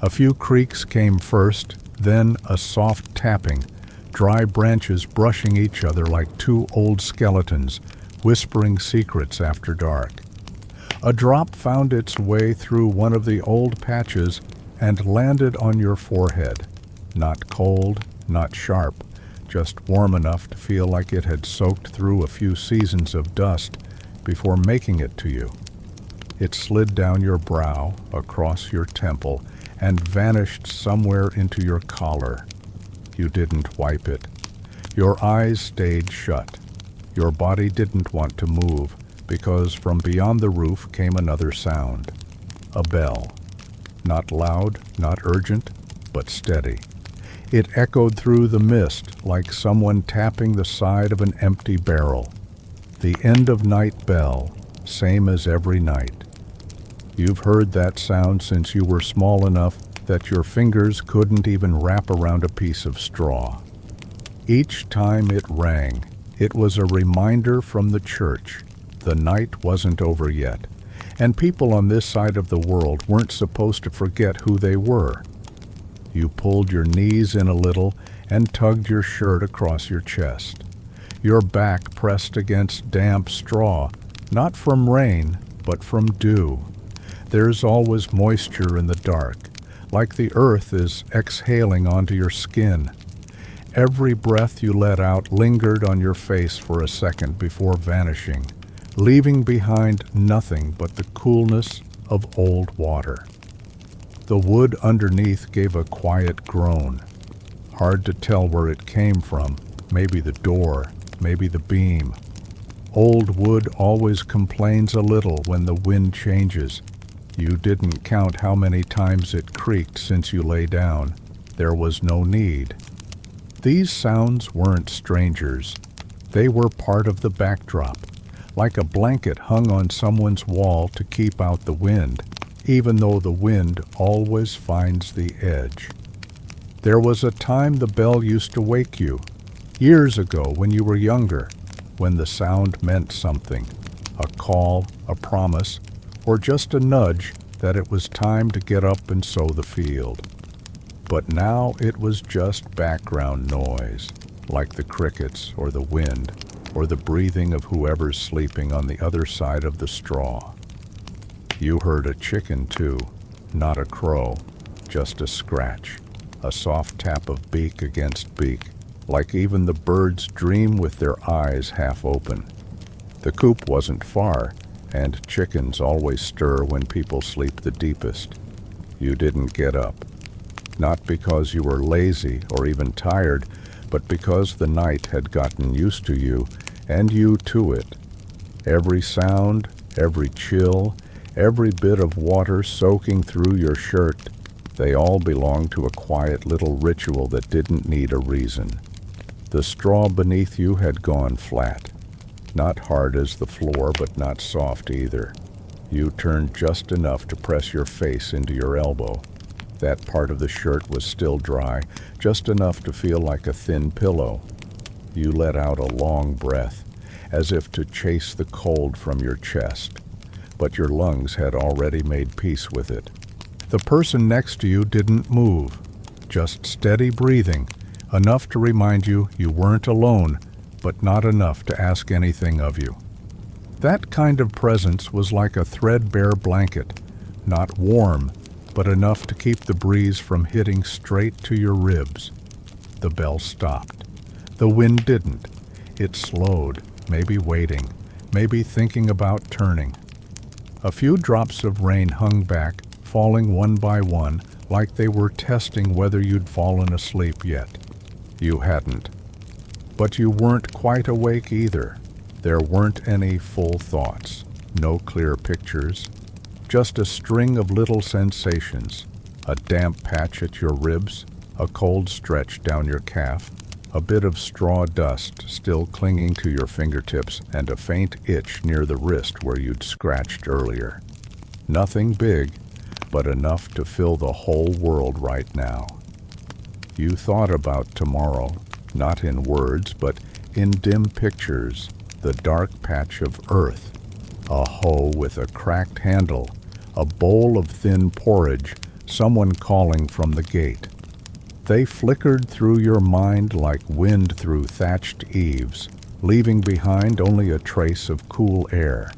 A few creaks came first, then a soft tapping, dry branches brushing each other like two old skeletons, whispering secrets after dark. A drop found its way through one of the old patches and landed on your forehead. Not cold, not sharp, just warm enough to feel like it had soaked through a few seasons of dust before making it to you. It slid down your brow, across your temple, and vanished somewhere into your collar. You didn't wipe it. Your eyes stayed shut. Your body didn't want to move, because from beyond the roof came another sound. A bell. Not loud, not urgent, but steady. It echoed through the mist like someone tapping the side of an empty barrel. The end-of-night bell, same as every night. You've heard that sound since you were small enough that your fingers couldn't even wrap around a piece of straw. Each time it rang, it was a reminder from the church. The night wasn't over yet, and people on this side of the world weren't supposed to forget who they were. You pulled your knees in a little and tugged your shirt across your chest. Your back pressed against damp straw, not from rain, but from dew. There's always moisture in the dark, like the earth is exhaling onto your skin. Every breath you let out lingered on your face for a second before vanishing, leaving behind nothing but the coolness of old water. The wood underneath gave a quiet groan. Hard to tell where it came from, maybe the door, maybe the beam. Old wood always complains a little when the wind changes. You didn't count how many times it creaked since you lay down. There was no need. These sounds weren't strangers. They were part of the backdrop, like a blanket hung on someone's wall to keep out the wind, even though the wind always finds the edge. There was a time the bell used to wake you, years ago when you were younger, when the sound meant something, a call, a promise, or just a nudge that it was time to get up and sow the field. But now it was just background noise, like the crickets or the wind or the breathing of whoever's sleeping on the other side of the straw. You heard a chicken too, not a crow, just a scratch, a soft tap of beak against beak, like even the birds dream with their eyes half open. The coop wasn't far, and chickens always stir when people sleep the deepest. You didn't get up. Not because you were lazy or even tired, but because the night had gotten used to you, and you to it. Every sound, every chill, every bit of water soaking through your shirt, they all belonged to a quiet little ritual that didn't need a reason. The straw beneath you had gone flat. Not hard as the floor, but not soft either. You turned just enough to press your face into your elbow. That part of the shirt was still dry, just enough to feel like a thin pillow. You let out a long breath, as if to chase the cold from your chest, but your lungs had already made peace with it. The person next to you didn't move, just steady breathing, enough to remind you you weren't alone, but not enough to ask anything of you. That kind of presence was like a threadbare blanket, not warm, but enough to keep the breeze from hitting straight to your ribs. The bell stopped. The wind didn't. It slowed, maybe waiting, maybe thinking about turning. A few drops of rain hung back, falling one by one, like they were testing whether you'd fallen asleep yet. You hadn't. But you weren't quite awake either. There weren't any full thoughts, no clear pictures, just a string of little sensations, a damp patch at your ribs, a cold stretch down your calf, a bit of straw dust still clinging to your fingertips, and a faint itch near the wrist where you'd scratched earlier. Nothing big, but enough to fill the whole world right now. You thought about tomorrow, not in words, but in dim pictures, the dark patch of earth, a hoe with a cracked handle, a bowl of thin porridge, someone calling from the gate. They flickered through your mind like wind through thatched eaves, leaving behind only a trace of cool air.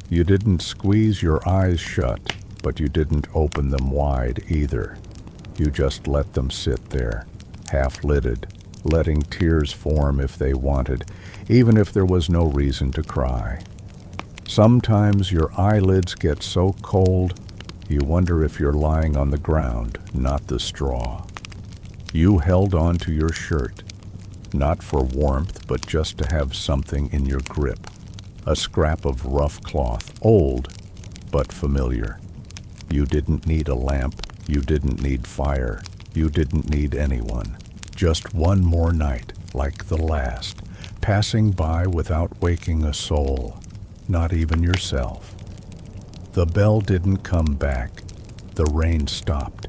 You didn't squeeze your eyes shut, but you didn't open them wide either. You just let them sit there, half-lidded, letting tears form if they wanted, even if there was no reason to cry. Sometimes your eyelids get so cold, you wonder if you're lying on the ground, not the straw. You held on to your shirt, not for warmth, but just to have something in your grip. A scrap of rough cloth, old, but familiar. You didn't need a lamp, you didn't need fire, you didn't need anyone. Just one more night, like the last, passing by without waking a soul, not even yourself. The bell didn't come back. The rain stopped.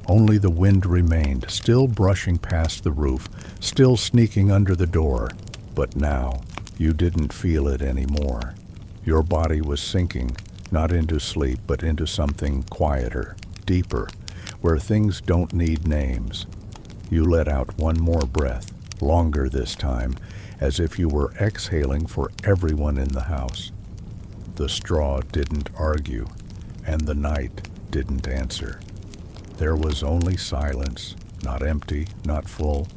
Only the wind remained, still brushing past the roof, still sneaking under the door. But now, you didn't feel it anymore. Your body was sinking, not into sleep, but into something quieter, deeper, where things don't need names. You let out one more breath, longer this time, as if you were exhaling for everyone in the house. The straw didn't argue, and the night didn't answer. There was only silence, not empty, not full,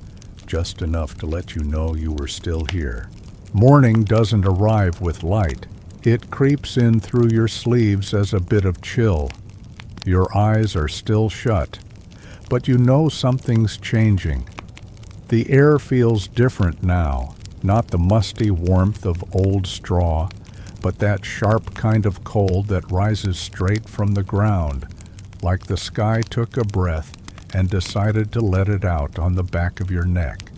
just enough to let you know you were still here. Morning doesn't arrive with light. It creeps in through your sleeves as a bit of chill. Your eyes are still shut, but you know something's changing. The air feels different now, not the musty warmth of old straw, but that sharp kind of cold that rises straight from the ground, like the sky took a breath and decided to let it out on the back of your neck.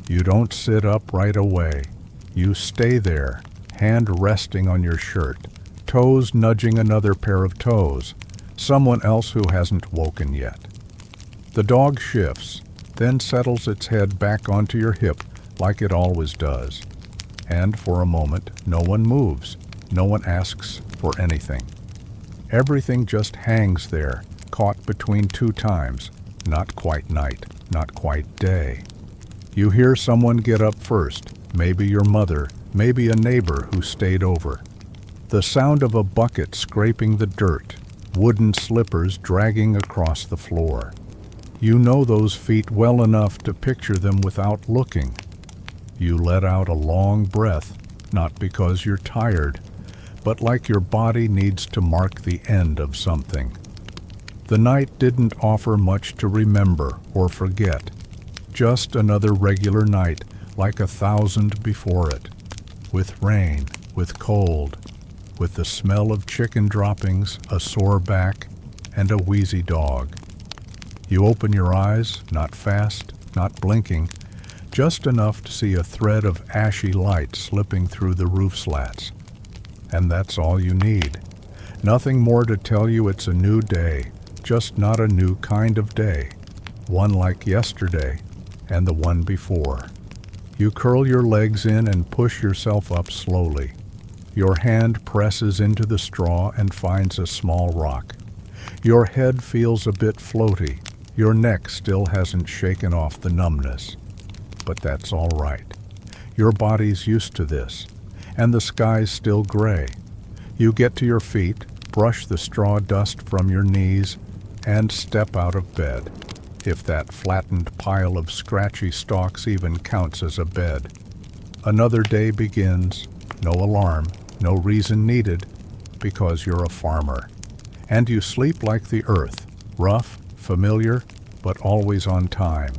You don't sit up right away. You stay there, hand resting on your shirt, toes nudging another pair of toes, someone else who hasn't woken yet. The dog shifts, then settles its head back onto your hip like it always does. And for a moment, no one moves. No one asks for anything. Everything just hangs there, caught between two times, not quite night, not quite day. You hear someone get up first, maybe your mother, maybe a neighbor who stayed over. The sound of a bucket scraping the dirt, wooden slippers dragging across the floor. You know those feet well enough to picture them without looking. You let out a long breath, not because you're tired, but like your body needs to mark the end of something. The night didn't offer much to remember or forget. Just another regular night like 1,000 before it, with rain, with cold, with the smell of chicken droppings, a sore back, and a wheezy dog. You open your eyes, not fast, not blinking, just enough to see a thread of ashy light slipping through the roof slats. And that's all you need. Nothing more to tell you it's a new day, just not a new kind of day, one like yesterday and the one before. You curl your legs in and push yourself up slowly. Your hand presses into the straw and finds a small rock. Your head feels a bit floaty. Your neck still hasn't shaken off the numbness. But that's all right. Your body's used to this, and the sky's still gray. You get to your feet, brush the straw dust from your knees, and step out of bed, if that flattened pile of scratchy stalks even counts as a bed. Another day begins, no alarm, no reason needed, because you're a farmer. And you sleep like the earth, rough, familiar, but always on time.